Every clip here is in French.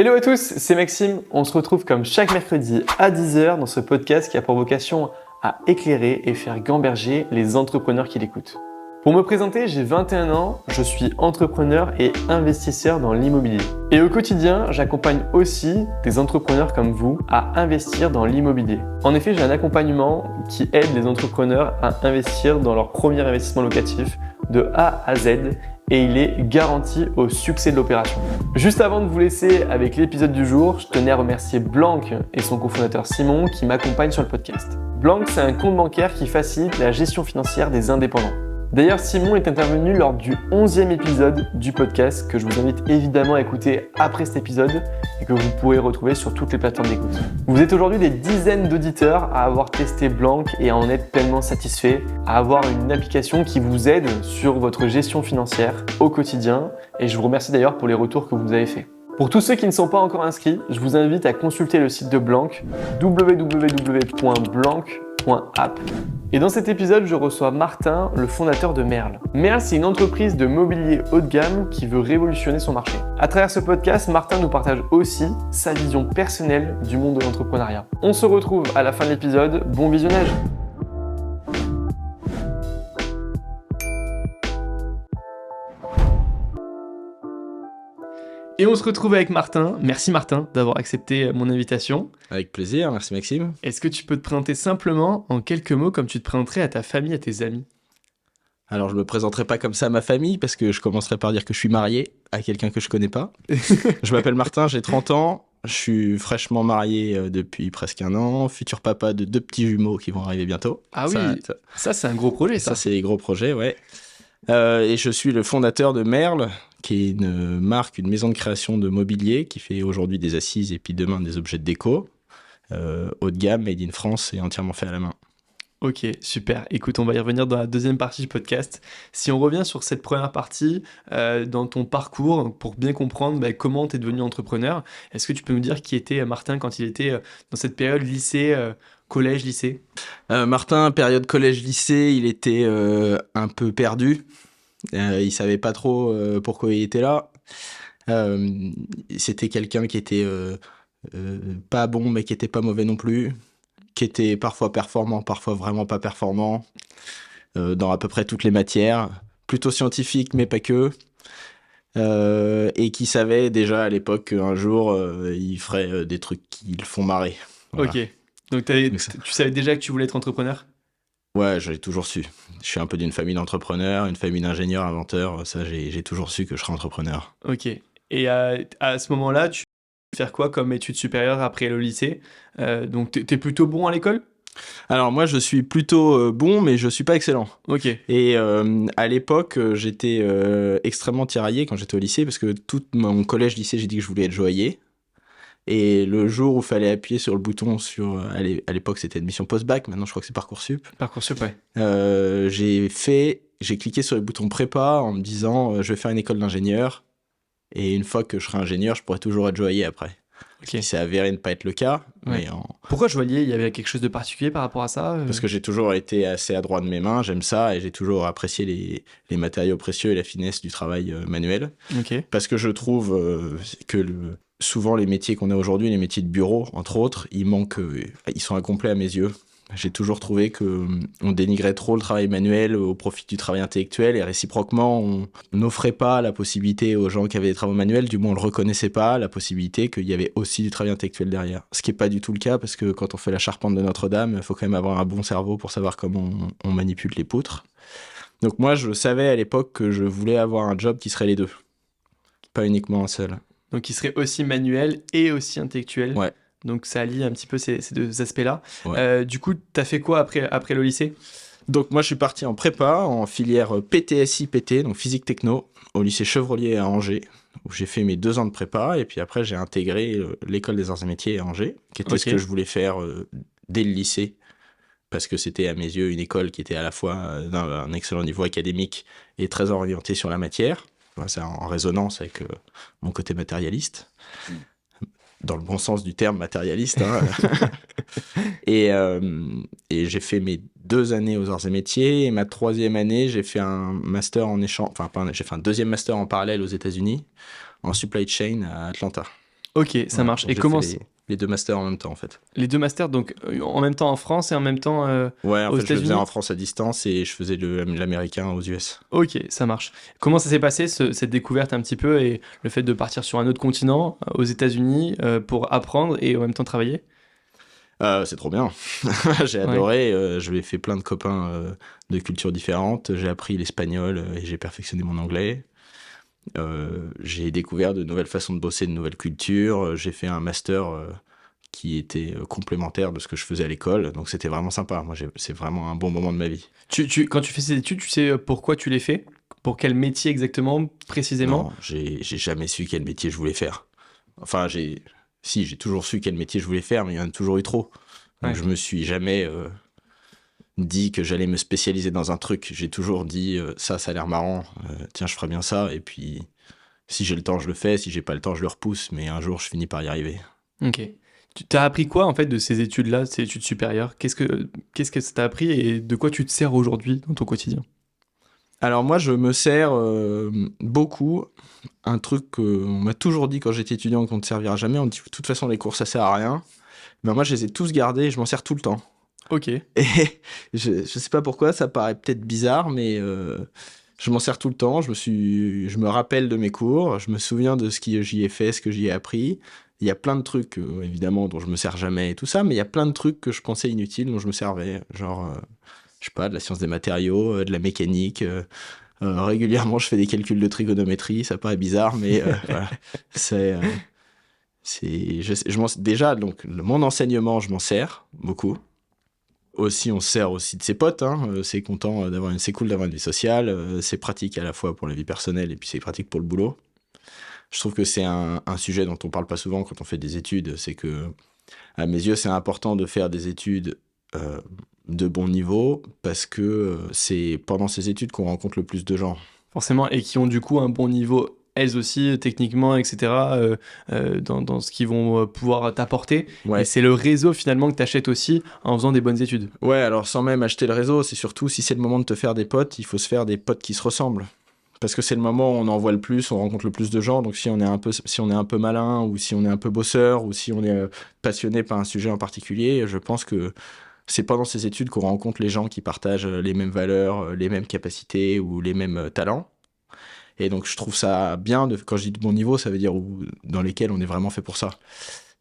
Hello à tous, c'est Maxime. On se retrouve comme chaque mercredi à 10h dans ce podcast qui a pour vocation à éclairer et faire gamberger les entrepreneurs qui l'écoutent. Pour me présenter, j'ai 21 ans, je suis entrepreneur et investisseur dans l'immobilier. Et au quotidien, j'accompagne aussi des entrepreneurs comme vous à investir dans l'immobilier. En effet, j'ai un accompagnement qui aide les entrepreneurs à investir dans leur premier investissement locatif de A à Z et il est garanti au succès de l'opération. Juste avant de vous laisser avec l'épisode du jour, je tenais à remercier Blanc et son cofondateur Simon qui m'accompagnent sur le podcast. Blanc, c'est un compte bancaire qui facilite la gestion financière des indépendants. D'ailleurs, Simon est intervenu lors du 11e épisode du podcast que je vous invite évidemment à écouter après cet épisode et que vous pourrez retrouver sur toutes les plateformes d'écoute. Vous êtes aujourd'hui des dizaines d'auditeurs à avoir testé Blanc et à en être pleinement satisfait, à avoir une application qui vous aide sur votre gestion financière au quotidien et je vous remercie d'ailleurs pour les retours que vous avez faits. Pour tous ceux qui ne sont pas encore inscrits, je vous invite à consulter le site de Blanc, www.blanc.app. Et dans cet épisode, je reçois Martin, le fondateur de Merle. Merle, c'est une entreprise de mobilier haut de gamme qui veut révolutionner son marché. À travers ce podcast, Martin nous partage aussi sa vision personnelle du monde de l'entrepreneuriat. On se retrouve à la fin de l'épisode. Bon visionnage! Et on se retrouve avec Martin. Merci Martin d'avoir accepté mon invitation. Avec plaisir, merci Maxime. Est-ce que tu peux te présenter simplement en quelques mots comme tu te présenterais à ta famille, à tes amis? Alors je me présenterai pas comme ça à ma famille parce que je commencerai par dire que je suis marié à quelqu'un que je connais pas. Je m'appelle Martin, j'ai 30 ans, je suis fraîchement marié depuis presque un an, futur papa de 2 petits jumeaux qui vont arriver bientôt. Ah oui, ça c'est un gros projet ça. Ça c'est des gros projets, ouais. Et je suis le fondateur de Merle, qui est une marque, une maison de création de mobilier qui fait aujourd'hui des assises et puis demain des objets de déco. Haut de gamme, made in France et entièrement fait à la main. Ok, super. Écoute, on va y revenir dans la deuxième partie du podcast. Si on revient sur cette première partie, dans ton parcours, pour bien comprendre comment tu es devenu entrepreneur, est-ce que tu peux nous dire qui était Martin quand il était dans cette période lycée, collège, lycée? Martin, période collège-lycée, il était un peu perdu. Il savait pas trop pourquoi il était là. C'était quelqu'un qui était pas bon, mais qui était pas mauvais non plus, qui était parfois performant, parfois vraiment pas performant, dans à peu près toutes les matières, plutôt scientifique, mais pas que. Et qui savait déjà à l'époque qu'un jour, il ferait des trucs qui le font marrer. Voilà. Ok, donc tu savais déjà que tu voulais être entrepreneur? Ouais, j'ai toujours su. Je suis un peu d'une famille d'entrepreneurs, une famille d'ingénieurs, inventeurs. Ça, j'ai toujours su que je serais entrepreneur. Ok. Et à ce moment-là, tu vas faire quoi comme études supérieures après le lycée? Donc, t'es plutôt bon à l'école? Alors moi, je suis plutôt bon, mais je suis pas excellent. Ok. Et à l'époque, j'étais extrêmement tiraillé quand j'étais au lycée, parce que tout mon collège-lycée, j'ai dit que je voulais être joaillier. Et le jour où il fallait appuyer sur le bouton à l'époque c'était admission post-bac, maintenant je crois que c'est Parcoursup. Parcoursup, ouais. J'ai cliqué sur le bouton prépa en me disant je vais faire une école d'ingénieur. Et une fois que je serai ingénieur, je pourrai toujours être joaillier après. Ok. Ce qui s'est avéré ne pas être le cas. Ouais. Pourquoi joaillier? Il y avait quelque chose de particulier par rapport à ça? Parce que j'ai toujours été assez adroit de mes mains, j'aime ça, et j'ai toujours apprécié les matériaux précieux et la finesse du travail manuel. Ok. Parce que je trouve que souvent les métiers qu'on a aujourd'hui, les métiers de bureau, entre autres, ils sont incomplets à mes yeux. J'ai toujours trouvé qu'on dénigrait trop le travail manuel au profit du travail intellectuel et réciproquement, on n'offrait pas la possibilité aux gens qui avaient des travaux manuels, du moins on ne le reconnaissait pas, la possibilité qu'il y avait aussi du travail intellectuel derrière. Ce qui n'est pas du tout le cas parce que quand on fait la charpente de Notre-Dame, il faut quand même avoir un bon cerveau pour savoir comment on manipule les poutres. Donc moi, je savais à l'époque que je voulais avoir un job qui serait les deux, pas uniquement un seul. Donc il serait aussi manuel et aussi intellectuel. Ouais. Donc ça allie un petit peu ces deux aspects-là. Ouais. Du coup, t'as fait quoi après le lycée? Donc moi je suis parti en prépa, en filière PTSI-PT, donc physique techno, au lycée Chevrolier à Angers, où j'ai fait mes 2 ans de prépa, et puis après j'ai intégré l'école des arts et métiers à Angers, qui était ce que je voulais faire dès le lycée, parce que c'était à mes yeux une école qui était à la fois d'un excellent niveau académique et très orientée sur la matière. C'est en résonance avec mon côté matérialiste. Dans le bon sens du terme matérialiste. Hein. Et j'ai fait mes 2 années aux arts et métiers. Et ma 3e année, j'ai fait un master en échange. Enfin, j'ai fait un 2e master en parallèle aux États-Unis, en supply chain à Atlanta. Ok, ça marche. Donc Et j'ai comment fait les deux masters en même temps, en fait. les deux masters, donc en même temps en France et en même temps Ouais, en aux fait, je le faisais États-Unis? en France à distance et je faisais l'américain aux US. Ok, ça marche. Comment ça s'est passé, cette découverte un petit peu et le fait de partir sur un autre continent, aux États-Unis, pour apprendre et en même temps travailler? C'est trop bien. J'ai Ouais. adoré. Je lui ai fait plein de copains de cultures différentes. J'ai appris l'espagnol et j'ai perfectionné mon anglais. J'ai découvert de nouvelles façons de bosser, de nouvelles cultures. J'ai fait un master qui était complémentaire de ce que je faisais à l'école. Donc c'était vraiment sympa. Moi, c'est vraiment un bon moment de ma vie. Quand tu fais ces études, tu sais pourquoi tu les fais? Pour quel métier exactement, précisément? Non, j'ai jamais su quel métier je voulais faire. Enfin, j'ai toujours su quel métier je voulais faire, mais il y en a toujours eu trop. Donc Ouais. je me suis jamais dit que j'allais me spécialiser dans un truc. J'ai toujours dit ça a l'air marrant, tiens, je ferais bien ça. Et puis, si j'ai le temps, je le fais. Si j'ai pas le temps, je le repousse. Mais un jour, je finis par y arriver. Ok. Tu t'as appris quoi en fait de ces études-là, ces études supérieures? Qu'est-ce que ça t'a appris et de quoi tu te sers aujourd'hui dans ton quotidien? Alors moi, je me sers beaucoup. Un truc qu'on m'a toujours dit quand j'étais étudiant qu'on ne te servira jamais. On dit de toute façon, les cours, ça sert à rien. Ben moi, je les ai tous gardés et je m'en sers tout le temps. Ok. Et je sais pas pourquoi, ça paraît peut-être bizarre, mais je m'en sers tout le temps. Je me rappelle de mes cours, je me souviens de ce que j'y ai fait, ce que j'y ai appris. Il y a plein de trucs, évidemment, dont je me sers jamais et tout ça, mais il y a plein de trucs que je pensais inutiles, dont je me servais. Genre, je sais pas, de la science des matériaux, de la mécanique. Régulièrement, je fais des calculs de trigonométrie, ça paraît bizarre, mais voilà. C'est, déjà, donc, mon enseignement, je m'en sers beaucoup. Aussi, on se sert aussi de ses potes, hein. C'est cool d'avoir une vie sociale, c'est pratique à la fois pour la vie personnelle et puis c'est pratique pour le boulot. Je trouve que c'est un sujet dont on parle pas souvent quand on fait des études, c'est que, à mes yeux, c'est important de faire des études de bon niveau parce que c'est pendant ces études qu'on rencontre le plus de gens. Forcément, et qui ont du coup un bon niveau, elles aussi, techniquement, etc., dans ce qu'ils vont pouvoir t'apporter. Et Ouais. c'est le réseau finalement que tu achètes aussi en faisant des bonnes études. Ouais, alors sans même acheter le réseau, c'est surtout si c'est le moment de te faire des potes, il faut se faire des potes qui se ressemblent. Parce que c'est le moment où on en voit le plus, on rencontre le plus de gens. Donc si on est un peu malin, ou si on est un peu bosseur, ou si on est passionné par un sujet en particulier, je pense que c'est pendant ces études qu'on rencontre les gens qui partagent les mêmes valeurs, les mêmes capacités ou les mêmes talents. Et donc je trouve ça bien, quand je dis de bon niveau, ça veut dire dans lesquels on est vraiment fait pour ça.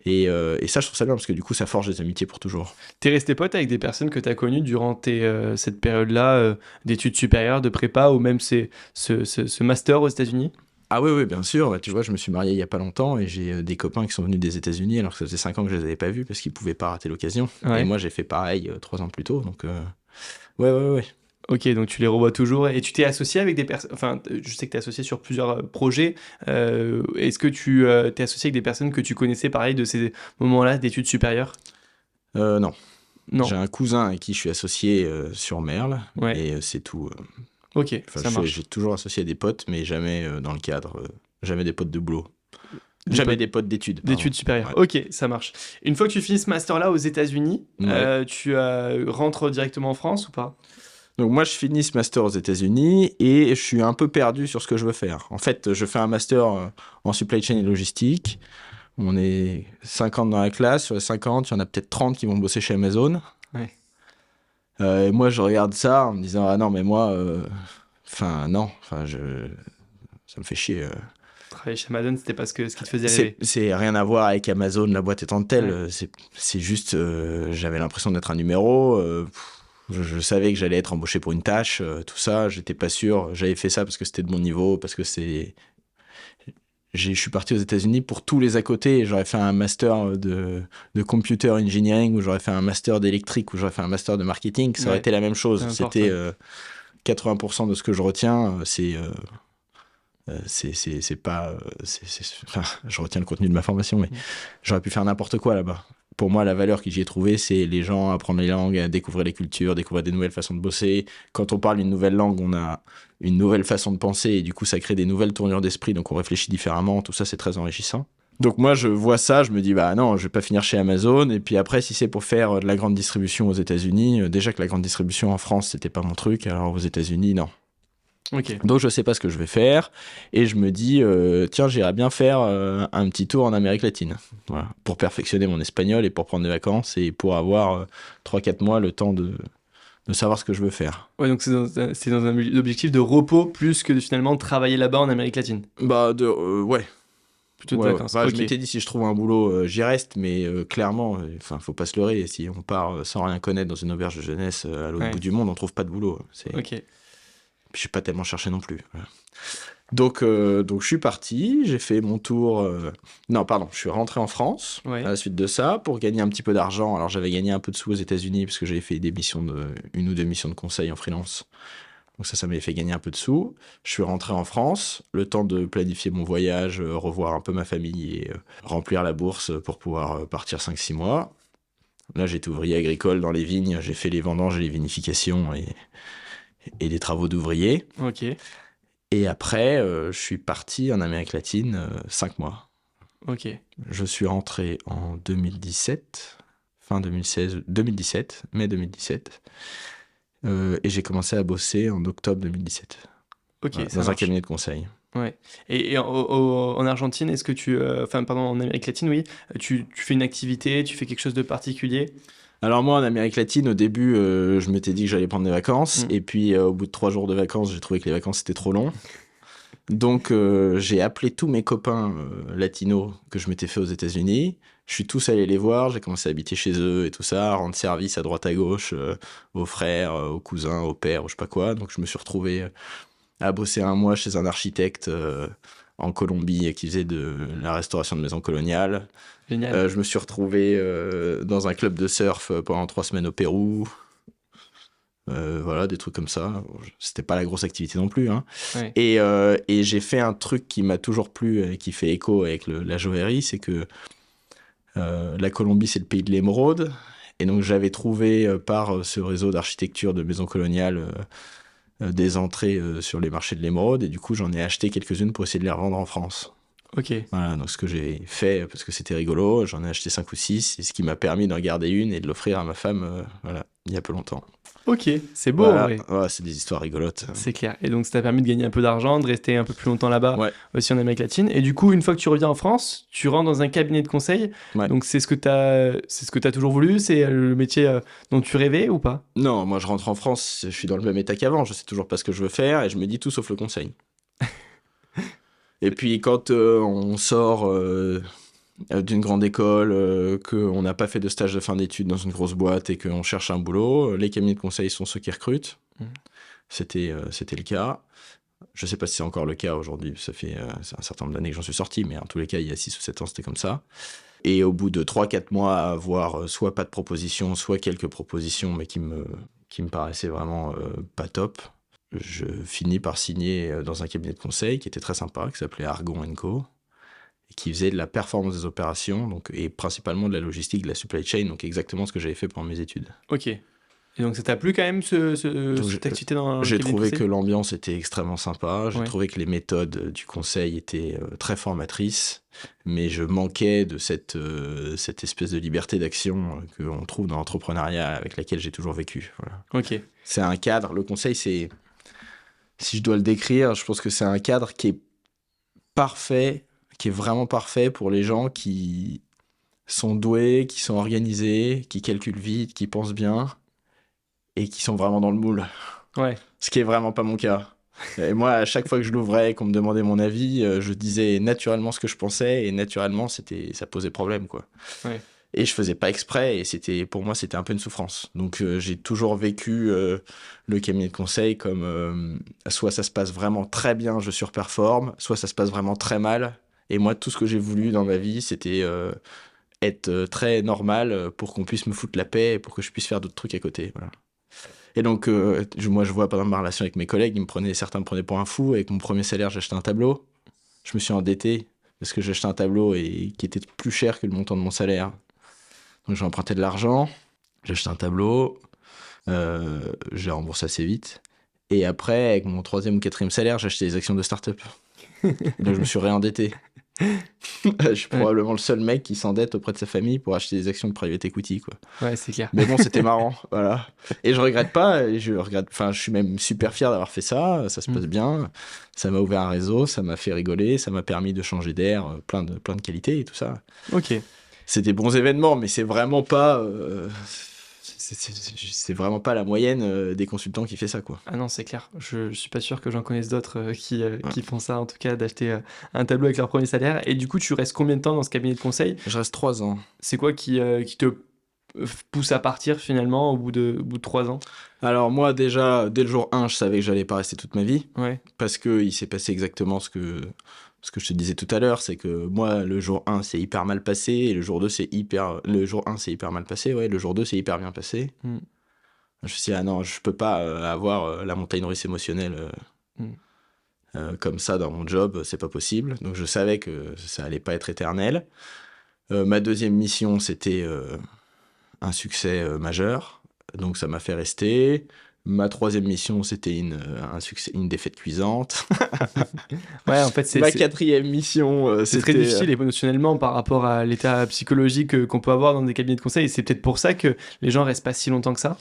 Et ça, je trouve ça bien, parce que du coup, ça forge des amitiés pour toujours. T'es resté pote avec des personnes que t'as connues durant cette période-là d'études supérieures, de prépa, ou même ce master aux États-Unis? Ah oui, oui, bien sûr. Bah, tu vois, je me suis marié il y a pas longtemps et j'ai des copains qui sont venus des États-Unis alors que ça faisait 5 ans que je les avais pas vus parce qu'ils pouvaient pas rater l'occasion. Ouais. Et moi, j'ai fait pareil 3 ans plus tôt. Donc, ouais, ouais, ouais. Ok, donc tu les revois toujours. Et tu t'es associé avec des personnes. Enfin, je sais que t'es associé sur plusieurs projets. Est-ce que tu t'es associé avec des personnes que tu connaissais, pareil, de ces moments-là d'études supérieures? Non. Non. J'ai un cousin avec qui je suis associé sur Merle Ouais. et c'est tout. Ok, Enfin, ça marche. j'ai toujours associé des potes, mais jamais dans le cadre. Jamais des potes de boulot. Des Jamais potes des potes d'études. Pardon. d'études supérieures. Ouais. Ok, ça marche. Une fois que tu finis ce master-là aux États-Unis, Ouais. tu rentres directement en France ou pas? Donc moi, je finis ce master aux États-Unis et je suis un peu perdu sur ce que je veux faire. En fait, je fais un master en supply chain et logistique. On est 50 dans la classe. Sur les 50, il y en a peut-être 30 qui vont bosser chez Amazon. Ouais. Et moi, je regarde ça en me disant, ah non, mais moi, non, ça me fait chier. Travailler chez Amazon, c'était pas ce qui te faisait rêver. C'est rien à voir avec Amazon, la boîte étant telle. Ouais. C'est juste, j'avais l'impression d'être un numéro. Je savais que j'allais être embauché pour une tâche, tout ça. J'étais pas sûr. J'avais fait ça parce que c'était de mon niveau, parce que je suis parti aux États-Unis pour tous les à côté. J'aurais fait un master de computer engineering, ou j'aurais fait un master d'électrique, ou j'aurais fait un master de marketing. Ça aurait Ouais. été la même chose. Peu importe, C'était ouais. 80% de ce que je retiens. C'est pas. Enfin, je retiens le contenu de ma formation, mais j'aurais pu faire n'importe quoi là-bas. Pour moi, la valeur que j'y ai trouvée, c'est les gens, apprendre les langues, à découvrir les cultures, découvrir des nouvelles façons de bosser. Quand on parle une nouvelle langue, on a une nouvelle façon de penser et du coup, ça crée des nouvelles tournures d'esprit. Donc, on réfléchit différemment. Tout ça, c'est très enrichissant. Donc, moi, je vois ça, je me dis, bah non, je vais pas finir chez Amazon. Et puis après, si c'est pour faire de la grande distribution aux États-Unis, déjà que la grande distribution en France, c'était pas mon truc. Alors, aux États-Unis, non. Ok. Donc je sais pas ce que je vais faire et je me dis tiens, j'irais bien faire un petit tour en Amérique latine. Voilà, pour perfectionner mon espagnol et pour prendre des vacances et pour avoir 3-4 mois le temps de savoir ce que je veux faire. Ouais, donc c'est dans un objectif de repos plus que de finalement travailler là-bas en Amérique latine. Bah ouais. Plutôt de Ouais, vacances. Bah, Ok. je m'étais dit si je trouve un boulot, j'y reste, mais clairement, enfin, faut pas se leurrer. Si on part sans rien connaître dans une auberge de jeunesse à l'autre Ouais. bout du monde, on trouve pas de boulot. Ok. Puis je suis pas tellement cherché non plus. Voilà. Donc je suis parti, j'ai fait mon tour. Non, pardon, je suis rentré en France Ouais. à la suite de ça pour gagner un petit peu d'argent. Alors j'avais gagné un peu de sous aux États-Unis parce que j'avais fait une ou deux missions de conseil en freelance. Donc ça m'avait fait gagner un peu de sous. Je suis rentré en France, le temps de planifier mon voyage, revoir un peu ma famille et remplir la bourse pour pouvoir partir 5-6 mois. Là, j'étais ouvrier agricole dans les vignes, j'ai fait les vendanges et les vinifications et des travaux d'ouvrier. Ok. Et après, je suis parti en Amérique latine 5 mois. Ok. Je suis rentré en 2017, fin 2016, 2017, mai 2017. Et j'ai commencé à bosser en octobre 2017. Ok. Voilà, Ça dans un marche. cabinet de conseil. Ouais. Et en Argentine, est-ce que pardon, en Amérique latine, oui, tu fais une activité, tu fais quelque chose de particulier? Alors moi, en Amérique latine, au début, je m'étais dit que j'allais prendre des vacances. Mm. Et puis, au bout de 3 jours de vacances, j'ai trouvé que les vacances, c'était trop long. Donc, j'ai appelé tous mes copains latinos que je m'étais fait aux États-Unis. Je suis tous allé les voir. J'ai commencé à habiter chez eux et tout ça, à rendre service à droite à gauche aux frères, aux cousins, aux pères, ou je sais pas quoi. Donc, je me suis retrouvé à bosser un mois chez un architecte en Colombie qui faisait de la restauration de maisons coloniales. Génial. Je me suis retrouvé dans un club de surf pendant 3 semaines au Pérou. Voilà, des trucs comme ça. C'était pas la grosse activité non plus. Hein. Ouais. Et j'ai fait un truc qui m'a toujours plu et qui fait écho avec la joaillerie, c'est que la Colombie, c'est le pays de l'émeraude. Et donc, j'avais trouvé par ce réseau d'architecture de maisons coloniales des entrées sur les marchés de l'émeraude. Et du coup, j'en ai acheté quelques-unes pour essayer de les revendre en France. Ok. Voilà, donc ce que j'ai fait, parce que c'était rigolo, j'en ai acheté 5 ou 6, et ce qui m'a permis d'en garder une et de l'offrir à ma femme, voilà, il y a peu longtemps. Ok. C'est beau, en Voilà, vrai. ouais, c'est des histoires rigolotes. C'est clair. Et donc, ça t'a permis de gagner un peu d'argent, de rester un peu plus longtemps là-bas, Ouais. aussi en Amérique latine. Et du coup, une fois que tu reviens en France, tu rentres dans un cabinet de conseil. Ouais. Donc, c'est ce que t'as toujours voulu? C'est le métier dont tu rêvais ou pas? Non, moi je rentre en France, je suis dans le même état qu'avant, je sais toujours pas ce que je veux faire, et je me dis tout sauf le conseil. Et puis quand on sort d'une grande école, qu'on n'a pas fait de stage de fin d'études dans une grosse boîte et qu'on cherche un boulot, les cabinets de conseil sont ceux qui recrutent. C'était le cas. Je sais pas si c'est encore le cas aujourd'hui, c'est un certain nombre d'années que j'en suis sorti, mais en tous les cas, il y a 6 ou 7 ans, c'était comme ça. Et au bout de 3-4 mois à avoir soit pas de propositions, soit quelques propositions, mais qui me paraissaient vraiment pas top, je finis par signer dans un cabinet de conseil qui était très sympa, qui s'appelait Argon & Co, et qui faisait de la performance des opérations, donc, et principalement de la logistique, de la supply chain, donc exactement ce que j'avais fait pendant mes études. Ok. Et donc, ça t'a plu quand même, cette activité dans le J'ai cabinet de trouvé que conseil? l'ambiance était extrêmement sympa, j'ai Ouais. trouvé que les méthodes du conseil étaient très formatrices, mais je manquais de cette espèce de liberté d'action qu'on trouve dans l'entrepreneuriat avec laquelle j'ai toujours vécu. Voilà. Ok. C'est un cadre, le conseil, c'est, si je dois le décrire, je pense que c'est un cadre qui est parfait, qui est vraiment parfait pour les gens qui sont doués, qui sont organisés, qui calculent vite, qui pensent bien et qui sont vraiment dans le moule. Ouais. Ce qui est vraiment pas mon cas. Et moi, à chaque fois que je l'ouvrais et qu'on me demandait mon avis, je disais naturellement ce que je pensais et naturellement, ça posait problème, quoi. Ouais. Et je faisais pas exprès et pour moi, c'était un peu une souffrance. Donc, j'ai toujours vécu le cabinet de conseil comme soit ça se passe vraiment très bien, je surperforme, soit ça se passe vraiment très mal. Et moi, tout ce que j'ai voulu dans ma vie, c'était être très normal pour qu'on puisse me foutre la paix et pour que je puisse faire d'autres trucs à côté. Voilà. Et donc, moi, je vois, par exemple, ma relation avec mes collègues, certains me prenaient pour un fou. Avec mon premier salaire, j'ai acheté un tableau. Je me suis endetté parce que j'ai acheté un tableau qui était plus cher que le montant de mon salaire. Donc, j'ai emprunté de l'argent, j'ai acheté un tableau, j'ai remboursé assez vite. Et après, avec mon 3e ou 4e salaire, j'ai acheté des actions de start-up. Donc, je me suis réendetté. Je suis probablement le seul mec qui s'endette auprès de sa famille pour acheter des actions de private equity, quoi. Ouais, c'est clair. Mais bon, c'était marrant, voilà. Et je regrette pas, et enfin, je suis même super fier d'avoir fait ça, ça se passe bien, ça m'a ouvert un réseau, ça m'a fait rigoler, ça m'a permis de changer d'air, plein de qualités et tout ça. Ok. C'est des bons événements, mais c'est vraiment pas, c'est vraiment pas la moyenne des consultants qui fait ça, quoi. Ah non, c'est clair. Je suis pas sûr que j'en connaisse d'autres qui font ça, en tout cas, d'acheter un tableau avec leur premier salaire. Et du coup, tu restes combien de temps dans ce cabinet de conseil? Je reste 3 ans. C'est quoi qui te pousse à partir finalement au bout de 3 ans? Alors moi, déjà, dès le jour 1, je savais que j'allais pas rester toute ma vie, Ouais. parce que il s'est passé exactement ce que je te disais tout à l'heure, c'est que moi, le jour 1, c'est hyper mal passé, et le jour 1, c'est hyper mal passé, ouais, le jour 2, c'est hyper bien passé. Mm. Je me suis dit, ah non, je peux pas avoir la montagne russe émotionnelle comme ça dans mon job, c'est pas possible. Donc je savais que ça allait pas être éternel. Ma deuxième mission, c'était un succès majeur, donc ça m'a fait rester. Ma troisième mission, c'était un succès, une défaite cuisante. Ouais, en fait, Ma quatrième mission, c'est très difficile émotionnellement par rapport à l'état psychologique qu'on peut avoir dans des cabinets de conseil. Et c'est peut-être pour ça que les gens restent pas si longtemps que ça.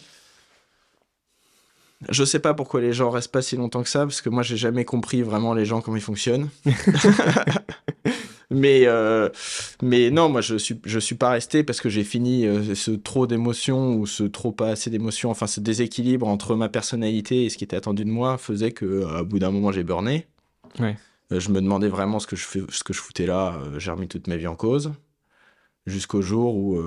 Je sais pas pourquoi les gens restent pas si longtemps que ça, parce que moi, j'ai jamais compris vraiment les gens, comment ils fonctionnent. Mais non, moi je suis pas resté parce que j'ai fini ce trop d'émotions ou ce trop pas assez d'émotions, enfin ce déséquilibre entre ma personnalité et ce qui était attendu de moi faisait que à bout d'un moment j'ai burné. Ouais. Je me demandais vraiment ce que je foutais là. J'ai remis toute ma vie en cause jusqu'au jour où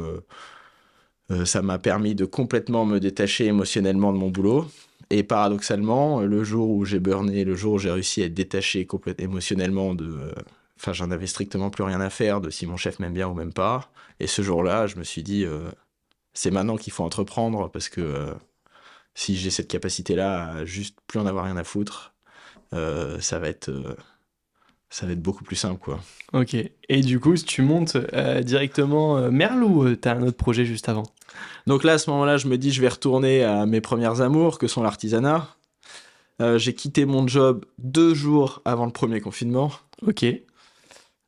ça m'a permis de complètement me détacher émotionnellement de mon boulot. Et paradoxalement, le jour où j'ai burné, le jour où j'ai réussi à être détaché complètement émotionnellement de enfin, j'en avais strictement plus rien à faire de si mon chef m'aime bien ou même pas. Et ce jour-là, je me suis dit, c'est maintenant qu'il faut entreprendre parce que si j'ai cette capacité-là à juste plus en avoir rien à foutre, ça va être beaucoup plus simple, quoi. Ok. Et du coup, si tu montes directement Merle ou t'as un autre projet juste avant? Donc là, à ce moment-là, je me dis, je vais retourner à mes premières amours, que sont l'artisanat. J'ai quitté mon job 2 jours avant le premier confinement. Ok.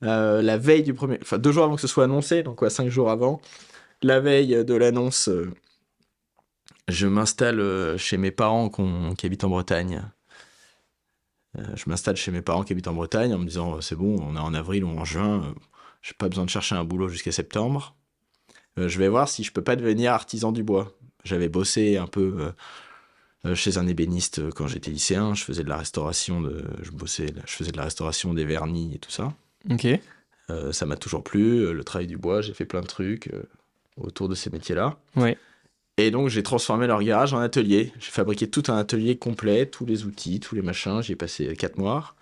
La veille du premier... Enfin, 2 jours avant que ce soit annoncé, donc 5 jours avant. La veille de l'annonce, je m'installe chez mes parents qui habitent en Bretagne. Je m'installe chez mes parents qui habitent en Bretagne en me disant, c'est bon, on est en avril ou en juin, j'ai pas besoin de chercher un boulot jusqu'à septembre. Je vais voir si je peux pas devenir artisan du bois. J'avais bossé un peu chez un ébéniste quand j'étais lycéen. Je faisais de la restauration, je faisais de la restauration des vernis et tout ça. Ok. Ça m'a toujours plu, le travail du bois, j'ai fait plein de trucs autour de ces métiers-là. Ouais. Et donc j'ai transformé leur garage en atelier. J'ai fabriqué tout un atelier complet, tous les outils, tous les machins. J'y ai passé 4 mois.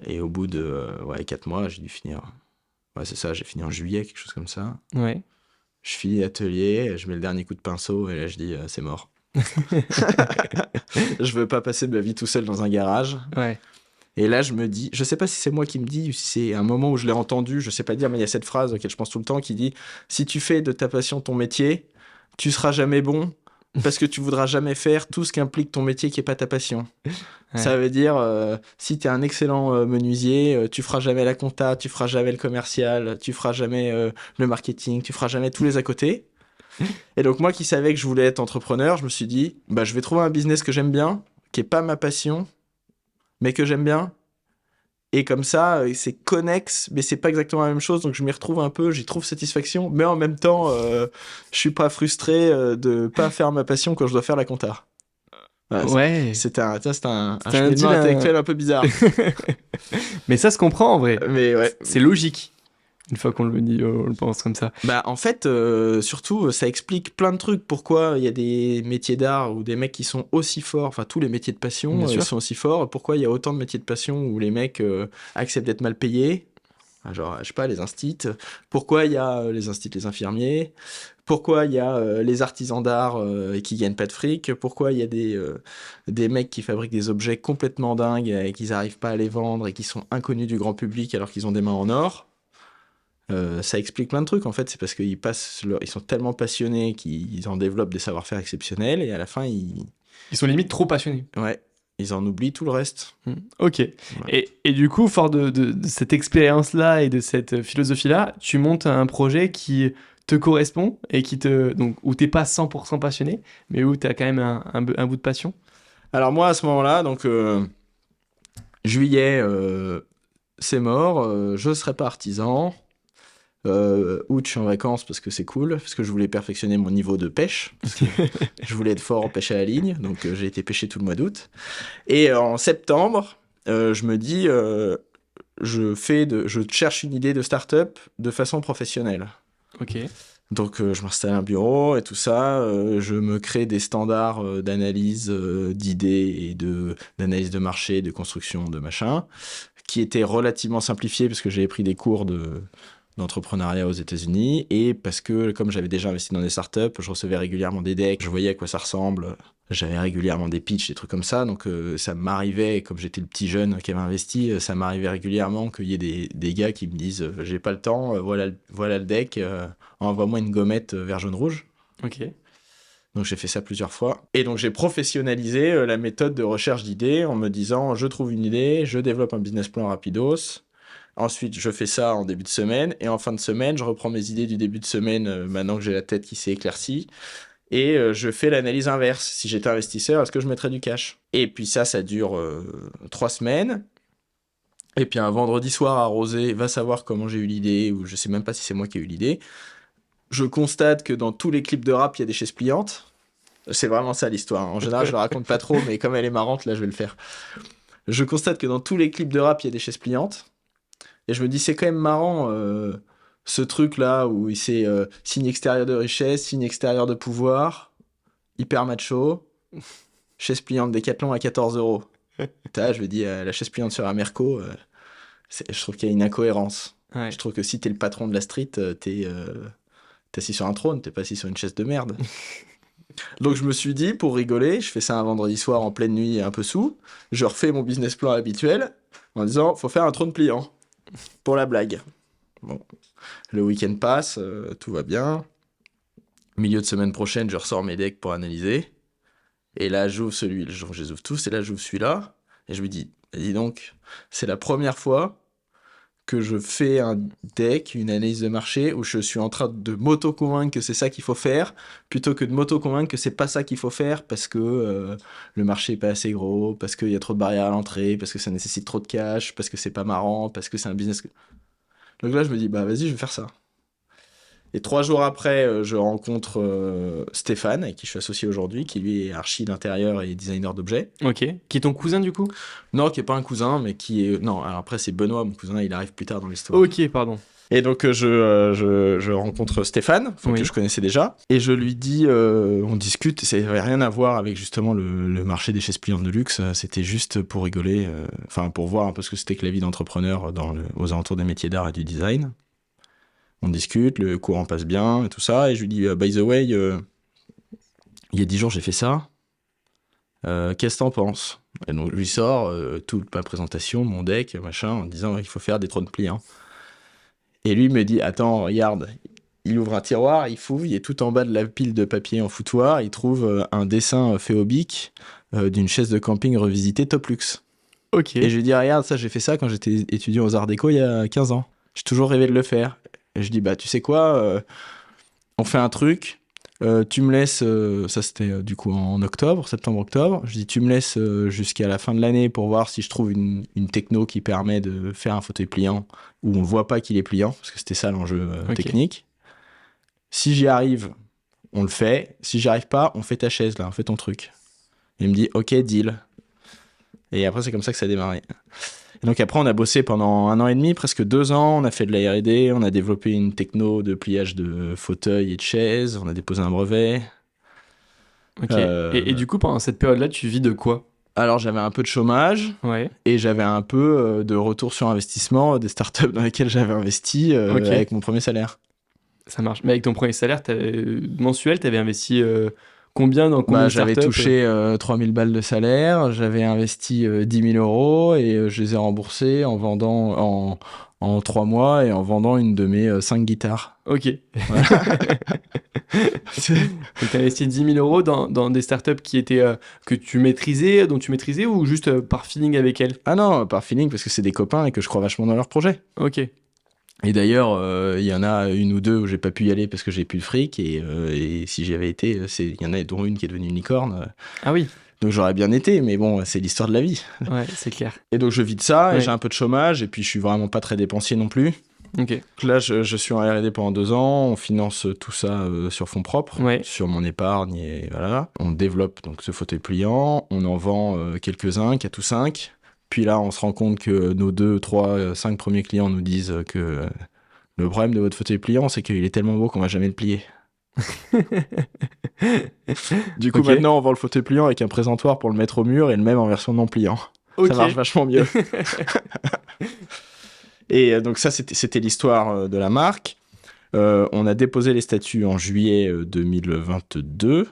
Et au bout de 4 mois, j'ai dû finir. Ouais, c'est ça, j'ai fini en juillet, quelque chose comme ça. Ouais. Je finis l'atelier, je mets le dernier coup de pinceau et là je dis c'est mort. Je veux pas passer de ma vie tout seul dans un garage. Ouais. Et là je me dis, je sais pas si c'est moi qui me dis, ou si c'est un moment où je l'ai entendu, je sais pas dire, mais il y a cette phrase auquel je pense tout le temps qui dit si tu fais de ta passion ton métier, tu seras jamais bon parce que tu voudras jamais faire tout ce qu'implique ton métier qui est pas ta passion. Ouais. Ça veut dire si tu es un excellent menuisier, tu feras jamais la compta, tu feras jamais le commercial, tu feras jamais le marketing, tu feras jamais tous les à côté. Et donc moi qui savais que je voulais être entrepreneur, je me suis dit bah je vais trouver un business que j'aime bien, qui est pas ma passion, mais que j'aime bien. Et comme ça, c'est connexe, mais c'est pas exactement la même chose. Donc je m'y retrouve un peu, j'y trouve satisfaction, mais en même temps, je suis pas frustré de pas faire ma passion quand je dois faire la compta. Voilà, ouais. C'était un cheminement intellectuel un peu bizarre. Mais ça se comprend en vrai. Mais ouais. C'est logique. Une fois qu'on le dit, on le pense comme ça. Bah en fait, surtout, ça explique plein de trucs. Pourquoi il y a des métiers d'art ou des mecs qui sont aussi forts, enfin tous les métiers de passion ils sont aussi forts. Pourquoi il y a autant de métiers de passion où les mecs acceptent d'être mal payés, genre, je sais pas, les instits. Pourquoi il y a les instits, les infirmiers. Pourquoi il y a les artisans d'art qui gagnent pas de fric. Pourquoi il y a des mecs qui fabriquent des objets complètement dingues et qu'ils n'arrivent pas à les vendre et qui sont inconnus du grand public alors qu'ils ont des mains en or. Ça explique plein de trucs en fait, c'est parce qu'ils ils sont tellement passionnés qu'ils en développent des savoir-faire exceptionnels et à la fin ils sont limite trop passionnés. Ouais. ils en oublient tout le reste. Ok. Voilà. Et du coup, fort de cette expérience-là et de cette philosophie-là, tu montes un projet qui te correspond et donc, où t'es pas 100% passionné, mais où tu as quand même un bout de passion. Alors moi, à ce moment-là, donc juillet, c'est mort, je serai pas artisan. Août, je suis en vacances parce que c'est cool, parce que je voulais perfectionner mon niveau de pêche, parce que je voulais être fort en pêche à la ligne, donc j'ai été pêcher tout le mois d'août. Et en septembre, je me dis, je cherche une idée de start-up de façon professionnelle. Ok. Donc je m'installe un bureau et tout ça, je me crée des standards d'analyse d'idées et d'analyse de marché, de construction, de machin, qui étaient relativement simplifiés parce que j'avais pris des cours d'entrepreneuriat aux États-Unis et parce que comme j'avais déjà investi dans des startups, je recevais régulièrement des decks, je voyais à quoi ça ressemble, j'avais régulièrement des pitchs, des trucs comme ça, donc ça m'arrivait, comme j'étais le petit jeune qui avait investi, ça m'arrivait régulièrement qu'il y ait des gars qui me disent j'ai pas le temps, voilà le deck, envoie-moi une gommette vert jaune rouge. Ok. Donc j'ai fait ça plusieurs fois. Et donc j'ai professionnalisé la méthode de recherche d'idées en me disant je trouve une idée, je développe un business plan rapidos. Ensuite, je fais ça en début de semaine. Et en fin de semaine, je reprends mes idées du début de semaine, maintenant que j'ai la tête qui s'est éclaircie. Et je fais l'analyse inverse. Si j'étais investisseur, est-ce que je mettrais du cash? Et puis ça dure 3 semaines. Et puis un vendredi soir arrosé, va savoir comment j'ai eu l'idée, ou je sais même pas si c'est moi qui ai eu l'idée. Je constate que dans tous les clips de rap, il y a des chaises pliantes. C'est vraiment ça l'histoire. En général, je la raconte pas trop, mais comme elle est marrante, là, je vais le faire. Je constate que dans tous les clips de rap, il y a des chaises pliantes. Et je me dis, c'est quand même marrant, ce truc-là, où c'est signe extérieur de richesse, signe extérieur de pouvoir, hyper macho, chaise pliante Décathlon à 14 €. Là, je me dis, la chaise pliante sur un Merco, je trouve qu'il y a une incohérence. Ouais. Je trouve que si t'es le patron de la street, t'es assis sur un trône, t'es pas assis sur une chaise de merde. Donc je me suis dit, pour rigoler, je fais ça un vendredi soir en pleine nuit, un peu sous, je refais mon business plan habituel, en disant, faut faire un trône pliant, pour la blague. Bon, le week-end passe, tout va bien. Milieu de semaine prochaine, je ressors mes decks pour analyser. Et là, j'ouvre je les ouvre tous, et là, j'ouvre celui-là, et je me dis, dis donc, c'est la première fois que je fais un deck, une analyse de marché, où je suis en train de m'auto-convaincre que c'est ça qu'il faut faire, plutôt que de m'auto-convaincre que c'est pas ça qu'il faut faire, parce que le marché est pas assez gros, parce qu'il y a trop de barrières à l'entrée, parce que ça nécessite trop de cash, parce que c'est pas marrant, parce que c'est un business... Donc là, je me dis, bah vas-y, je vais faire ça. Et 3 jours après, je rencontre Stéphane, avec qui je suis associé aujourd'hui, qui lui est archi d'intérieur et designer d'objets. Ok. Qui est ton cousin du coup? Non, qui est pas un cousin, mais qui est... Non, alors après c'est Benoît, mon cousin, il arrive plus tard dans l'histoire. Ok, pardon. Et donc je rencontre Stéphane, Oui. que je connaissais déjà, et je lui dis, on discute, ça n'avait rien à voir avec justement le marché des chaises pliantes de luxe, c'était juste pour rigoler, pour voir un peu ce que c'était que la vie d'entrepreneur aux alentours des métiers d'art et du design. On discute, le courant passe bien et tout ça, et je lui dis, by the way, il y a 10 jours j'ai fait ça, qu'est-ce que t'en penses? Et donc je lui sors toute ma présentation, mon deck, machin, en disant qu'il faut faire des trônes pliants. Et lui me dit, attends, regarde, il ouvre un tiroir, il fouille, et tout en bas de la pile de papier en foutoir, il trouve un dessin fait au bic d'une chaise de camping revisitée top luxe. Ok. Et je lui dis, regarde, ça j'ai fait ça quand j'étais étudiant aux Arts Déco il y a 15 ans. J'ai toujours rêvé de le faire. Et je dis, bah tu sais quoi, on fait un truc, tu me laisses, ça c'était du coup en septembre-octobre, je dis, tu me laisses jusqu'à la fin de l'année pour voir si je trouve une techno qui permet de faire un fauteuil pliant où on voit pas qu'il est pliant, parce que c'était ça l'enjeu technique. Si j'y arrive, on le fait. Si j'y arrive pas, on fait ta chaise là, on fait ton truc. Et il me dit, ok, deal. Et après, c'est comme ça que ça a démarré. Et donc après, on a bossé pendant 1 an et demi, presque 2 ans. On a fait de la R&D, on a développé une techno de pliage de fauteuils et de chaises. On a déposé un brevet. Ok. Et du coup, pendant cette période-là, tu vis de quoi? Alors, j'avais un peu de chômage. Ouais. Et j'avais un peu de retour sur investissement des startups dans lesquelles j'avais investi avec mon premier salaire. Ça marche. Mais avec ton premier salaire mensuel, tu avais investi combien dans combien de j'avais startups? touché 3000 balles de salaire, j'avais investi 10 000 € et je les ai remboursés en en 3 mois et en vendant une de mes 5 guitares. Ok. Voilà. Donc, tu as investi 10 000 euros dans des startups qui étaient, que tu maîtrisais, dont tu maîtrisais, ou juste par feeling avec elles? Ah non, par feeling, parce que c'est des copains et que je crois vachement dans leur projet. Ok. Et d'ailleurs, il y en a une ou deux où j'ai pas pu y aller parce que j'ai plus de fric. Et si j'y avais été, il y en a dont une qui est devenue une licorne. Ah oui. Donc j'aurais bien été, mais bon, c'est l'histoire de la vie. Ouais, c'est clair. Et donc je vis de ça, Ouais. et j'ai un peu de chômage, et puis je suis vraiment pas très dépensier non plus. Ok. Donc là, je suis en R&D pendant 2 ans, on finance tout ça sur fonds propres, Ouais. sur mon épargne, et voilà. On développe donc ce fauteuil pliant, on en vend quelques-uns, 4 ou 5. Puis là, on se rend compte que nos 2, 3, 5 premiers clients nous disent que le problème de votre fauteuil pliant, c'est qu'il est tellement beau qu'on va jamais le plier. Du coup, Ok. maintenant, on vend le fauteuil pliant avec un présentoir pour le mettre au mur et le même en version non pliant. Ok. Ça marche vachement mieux. Et donc ça, c'était l'histoire de la marque. On a déposé les statuts en juillet 2022,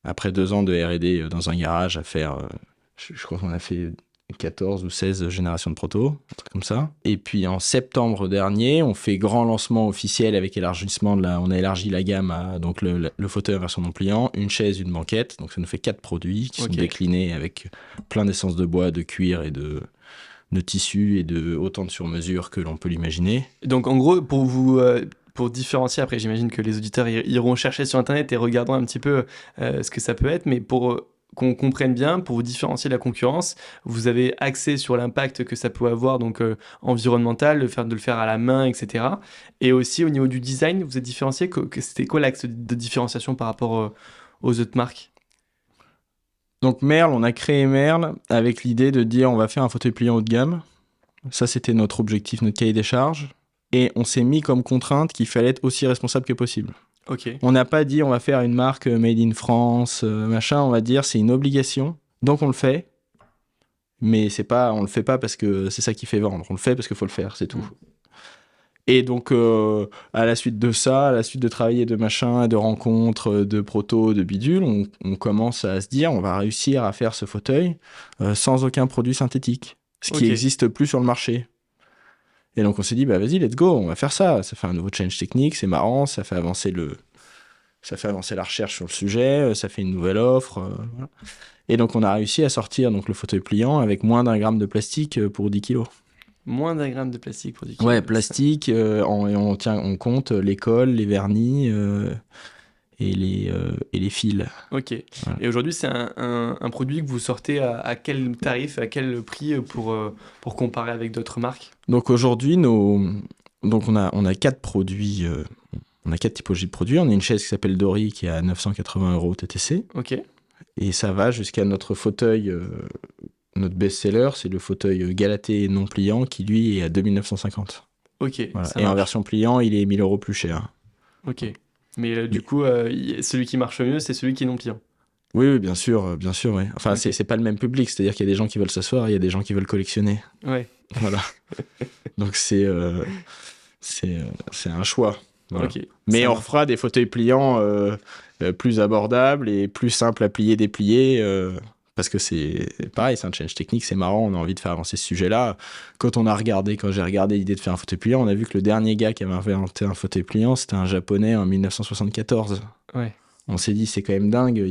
après 2 ans de R&D dans un garage à faire, je crois qu'on a fait 14 ou 16 générations de proto, un truc comme ça. Et puis en septembre dernier, on fait grand lancement officiel avec élargissement on a élargi la gamme à donc le fauteuil en version non pliant, une chaise, une banquette. Donc ça nous fait 4 produits qui sont déclinés avec plein d'essence de bois, de cuir et de tissu et de autant de sur-mesure que l'on peut l'imaginer. Donc en gros, pour différencier, après j'imagine que les auditeurs iront chercher sur internet et regarderont un petit peu ce que ça peut être, mais pour qu'on comprenne bien, pour vous différencier de la concurrence, vous avez axé sur l'impact que ça peut avoir, donc environnemental, de le faire à la main, etc. Et aussi au niveau du design, vous êtes différencié, c'était quoi l'axe de différenciation par rapport aux autres marques? Donc Merle, on a créé Merle avec l'idée de dire on va faire un fauteuil pliant haut de gamme. Ça, c'était notre objectif, notre cahier des charges. Et on s'est mis comme contrainte qu'il fallait être aussi responsable que possible. Ok. On n'a pas dit on va faire une marque made in France, machin. On va dire c'est une obligation. Donc on le fait. Mais on le fait pas parce que c'est ça qui fait vendre. On le fait parce qu'il faut le faire, c'est tout. Et donc, à la suite de ça, à la suite de travailler de machin, de rencontres, de proto, de bidule, on commence à se dire on va réussir à faire ce fauteuil sans aucun produit synthétique. Ce qui n'existe plus sur le marché. Et donc on s'est dit, bah vas-y, let's go, on va faire ça. Ça fait un nouveau challenge technique, c'est marrant, ça fait avancer la recherche sur le sujet, ça fait une nouvelle offre. Voilà. Et donc on a réussi à sortir donc, le fauteuil pliant avec moins d'1 gramme de plastique pour 10 kilos. Moins d'1 gramme de plastique pour 10 kilos. Ouais, plastique, on compte les cols, les vernis et les fils. Ok. Voilà. Et aujourd'hui, c'est un produit que vous sortez à quel tarif, à quel prix pour comparer avec d'autres marques? Donc aujourd'hui, on a 4 produits, on a 4 typologies de produits. On a une chaise qui s'appelle Dory qui est à 980 € TTC. Ok. Et ça va jusqu'à notre fauteuil, notre best-seller, c'est le fauteuil Galatée non pliant qui lui est à 2950. Ok. Voilà. Et en version pliant, il est 1000 € plus cher. Ok. Mais du coup, celui qui marche mieux, c'est celui qui est non pliant. Oui, bien sûr, ouais. Enfin, okay. c'est pas le même public, c'est-à-dire qu'il y a des gens qui veulent s'asseoir et il y a des gens qui veulent collectionner. Ouais. Voilà. Donc c'est un choix. Voilà. Okay. Mais on refera des fauteuils pliants plus abordables et plus simples à plier, déplier. Parce que c'est pareil, c'est un challenge technique, c'est marrant, on a envie de faire avancer ce sujet-là. Quand j'ai regardé l'idée de faire un fauteuil pliant, on a vu que le dernier gars qui avait inventé un fauteuil pliant, c'était un Japonais en 1974. Ouais. On s'est dit, c'est quand même dingue,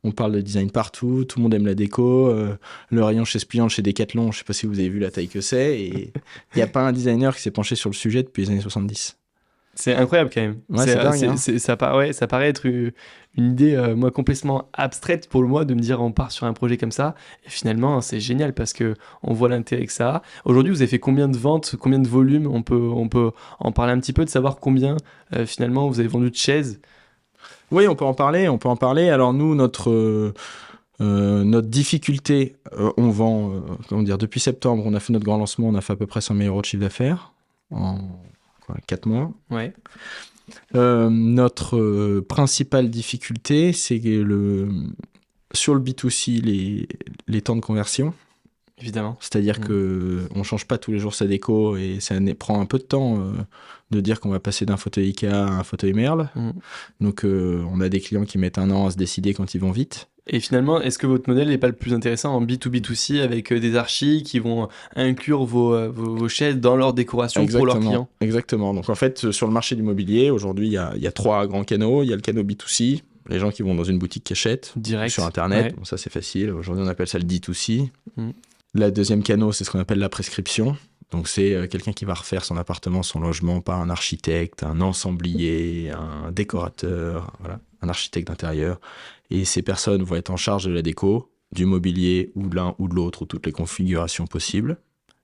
on parle de design partout, tout le monde aime la déco, le rayon chaise pliante chez Decathlon, je sais pas si vous avez vu la taille que c'est, et il n'y a pas un designer qui s'est penché sur le sujet depuis les années 70. C'est incroyable quand même. Ouais, c'est dingue. Ça paraît être une idée, moi, complètement abstraite pour moi, de me dire on part sur un projet comme ça. Et finalement, c'est génial parce qu'on voit l'intérêt que ça a. Aujourd'hui, vous avez fait combien de ventes, combien de volumes? On peut en parler un petit peu, de savoir combien, finalement, vous avez vendu de chaises. Oui, on peut en parler. Alors nous, notre difficulté, on vend, depuis septembre, on a fait notre grand lancement, on a fait à peu près 100 000 € de chiffre d'affaires en 4 mois. Ouais. Notre principale difficulté, c'est sur le B2C, les temps de conversion. Évidemment. C'est-à-dire qu'on ne change pas tous les jours sa déco et ça prend un peu de temps de dire qu'on va passer d'un fauteuil Ikea à un fauteuil Merle. Donc on a des clients qui mettent 1 an à se décider quand ils vont vite. Et finalement, est-ce que votre modèle n'est pas le plus intéressant en B2B2C avec des archis qui vont inclure vos chaises dans leur décoration pour leurs clients? Exactement. Donc en fait, sur le marché du mobilier, aujourd'hui, il y a 3 grands canaux. Il y a le canal B2C, les gens qui vont dans une boutique qui achètent Direct. sur Internet. Ouais. Bon, ça, c'est facile. Aujourd'hui, on appelle ça le D2C. Mm. La deuxième canal, c'est ce qu'on appelle la prescription. Donc c'est quelqu'un qui va refaire son appartement, son logement par un architecte, un ensemblier, un décorateur, voilà, un architecte d'intérieur. Et ces personnes vont être en charge de la déco, du mobilier, ou de l'un ou de l'autre, ou toutes les configurations possibles.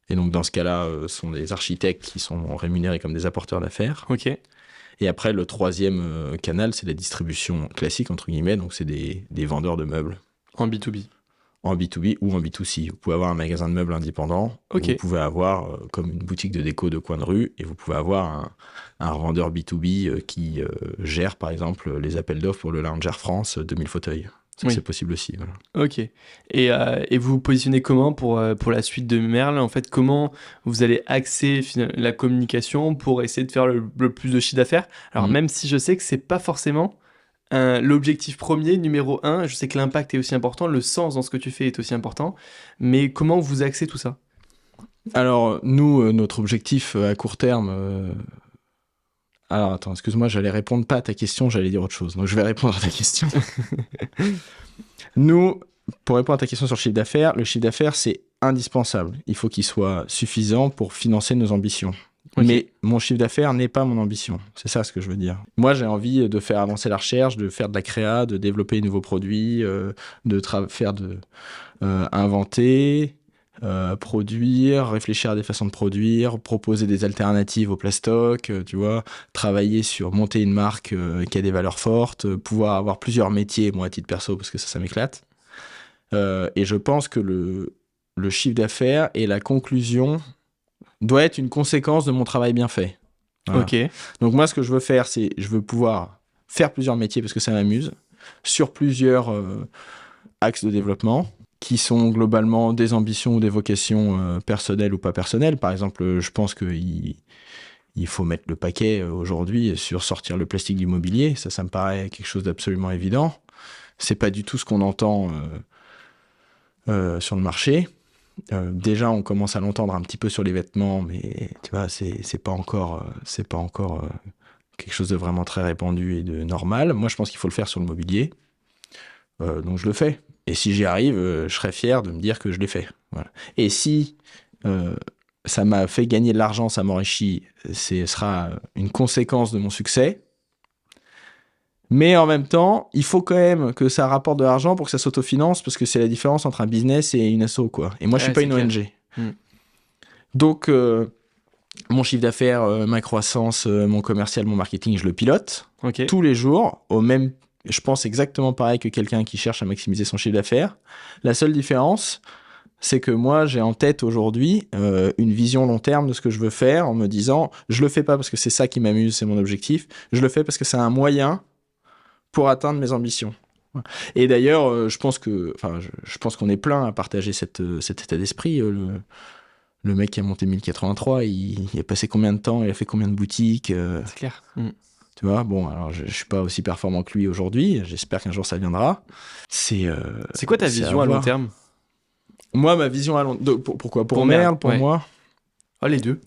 Et donc dans ce cas-là, ce sont des architectes qui sont rémunérés comme des apporteurs d'affaires. Ok. Et après, le troisième canal, c'est la distribution classique, entre guillemets. Donc c'est des vendeurs de meubles. En B2B. En B2B ou en B2C. Vous pouvez avoir un magasin de meubles indépendant. Ok. Vous pouvez avoir comme une boutique de déco de coin de rue. Et vous pouvez avoir un revendeur B2B qui gère, par exemple, les appels d'offres pour le Lounge Air France 2000 fauteuils. Ça, Oui. c'est possible aussi. Voilà. Ok. Et vous vous positionnez comment pour la suite de Merle? En fait, comment vous allez axer la communication pour essayer de faire le plus de chiffre d'affaires? Alors, même si je sais que c'est pas forcément l'objectif premier, numéro 1, je sais que l'impact est aussi important, le sens dans ce que tu fais est aussi important, mais comment vous axez tout ça? Alors, nous, notre objectif à court terme... Alors, attends, excuse-moi, j'allais répondre pas à ta question, j'allais dire autre chose. Donc, je vais répondre à ta question. Nous, pour répondre à ta question sur le chiffre d'affaires, c'est indispensable. Il faut qu'il soit suffisant pour financer nos ambitions. Okay. Mais mon chiffre d'affaires n'est pas mon ambition. C'est ça ce que je veux dire. Moi, j'ai envie de faire avancer la recherche, de faire de la créa, de développer de nouveaux produits, inventer, produire, réfléchir à des façons de produire, proposer des alternatives au plastoc, tu vois, travailler sur monter une marque qui a des valeurs fortes, pouvoir avoir plusieurs métiers, moi à titre perso, parce que ça m'éclate. Et je pense que le chiffre d'affaires et la conclusion doit être une conséquence de mon travail bien fait. Voilà. Ok. Donc moi, ce que je veux faire, c'est je veux pouvoir faire plusieurs métiers parce que ça m'amuse, sur plusieurs axes de développement qui sont globalement des ambitions ou des vocations personnelles ou pas personnelles. Par exemple, je pense qu'il faut mettre le paquet aujourd'hui sur sortir le plastique du mobilier. Ça me paraît quelque chose d'absolument évident. C'est pas du tout ce qu'on entend sur le marché. Déjà, on commence à l'entendre un petit peu sur les vêtements, mais tu vois, c'est pas encore quelque chose de vraiment très répandu et de normal. Moi, je pense qu'il faut le faire sur le mobilier. Donc, je le fais. Et si j'y arrive, je serais fier de me dire que je l'ai fait. Voilà. Et si ça m'a fait gagner de l'argent, ça m'enrichit, ce sera une conséquence de mon succès. Mais en même temps, il faut quand même que ça rapporte de l'argent pour que ça s'autofinance, parce que c'est la différence entre un business et une asso, quoi. Et moi, je suis pas une ONG. Donc, mon chiffre d'affaires, ma croissance, mon commercial, mon marketing, je le pilote tous les jours, je pense exactement pareil que quelqu'un qui cherche à maximiser son chiffre d'affaires. La seule différence, c'est que moi, j'ai en tête aujourd'hui une vision long terme de ce que je veux faire, en me disant, je le fais pas parce que c'est ça qui m'amuse, c'est mon objectif, je le fais parce que c'est un moyen pour atteindre mes ambitions. Et d'ailleurs, je pense qu'on est plein à partager cet état d'esprit. Le mec qui a monté 1083, il a passé combien de temps, il a fait combien de boutiques C'est clair. Tu vois, bon, alors je suis pas aussi performant que lui aujourd'hui, j'espère qu'un jour ça viendra. C'est quoi ta vision à long terme? Moi, ma vision à long terme... Pourquoi? Pour Merle, pour moi? Oh, les deux.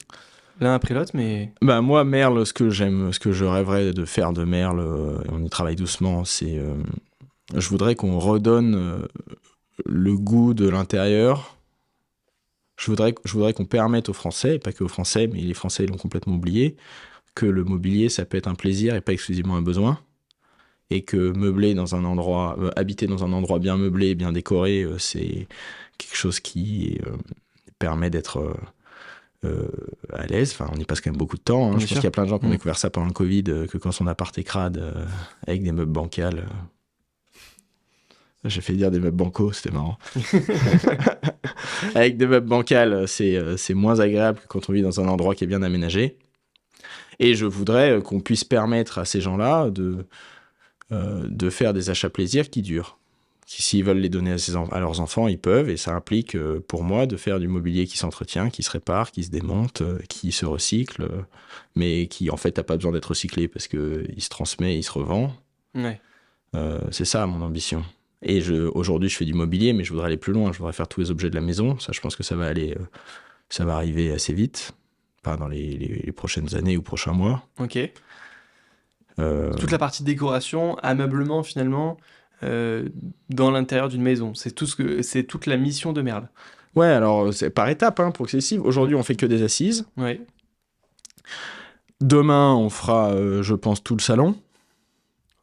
L'un après l'autre, mais... Bah, moi, Merle, ce que je rêverais de faire de Merle, on y travaille doucement, c'est... je voudrais qu'on redonne le goût de l'intérieur. Je voudrais qu'on permette aux Français, et pas que aux Français, mais les Français l'ont complètement oublié, que le mobilier, ça peut être un plaisir et pas exclusivement un besoin. Et que habiter dans un endroit bien meublé, bien décoré, c'est quelque chose qui permet d'être... à l'aise, enfin on y passe quand même beaucoup de temps, hein. Je pense qu'il y a plein de gens qui ont découvert ça pendant le Covid, que quand son appart est crade avec des meubles bancals, j'ai fait dire des meubles bancaux, c'était marrant. Avec des meubles bancals, c'est moins agréable que quand on vit dans un endroit qui est bien aménagé. Et je voudrais qu'on puisse permettre à ces gens-là de faire des achats plaisir qui durent. S'ils veulent les donner à leurs enfants, ils peuvent, et ça implique pour moi de faire du mobilier qui s'entretient, qui se répare, qui se démonte, qui se recycle, mais qui en fait n'a pas besoin d'être recyclé parce qu'il se transmet, il se revend. Ouais. C'est ça mon ambition. Et aujourd'hui, je fais du mobilier, mais je voudrais aller plus loin. Je voudrais faire tous les objets de la maison. Ça, je pense que ça va arriver assez vite, pas dans les prochaines années ou prochains mois. Ok. Euh, Toute la partie décoration, ameublement finalement, dans l'intérieur d'une maison. C'est toute la mission de Merle. Ouais, alors c'est par étapes, hein, progressive. Aujourd'hui, on fait que des assises. Ouais. Demain, on fera, je pense, tout le salon.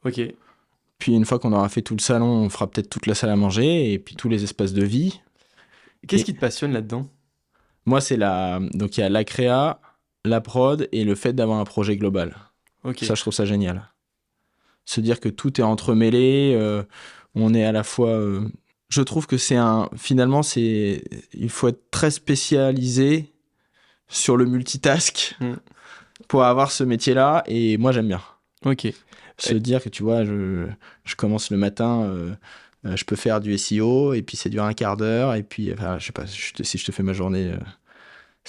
Ok. Puis une fois qu'on aura fait tout le salon, on fera peut-être toute la salle à manger et puis tous les espaces de vie. Qu'est-ce Et- qui te passionne là-dedans? Moi, donc il y a la créa, la prod et le fait d'avoir un projet global. Ok. Ça, je trouve ça génial. Se dire que tout est entremêlé, on est à la fois... Je trouve que finalement, il faut être très spécialisé sur le multitask pour avoir ce métier-là, et moi, j'aime bien. Ok. Se dire que, tu vois, je commence le matin, je peux faire du SEO, et puis c'est dure un quart d'heure, et puis, enfin, je sais pas, si je te fais ma journée...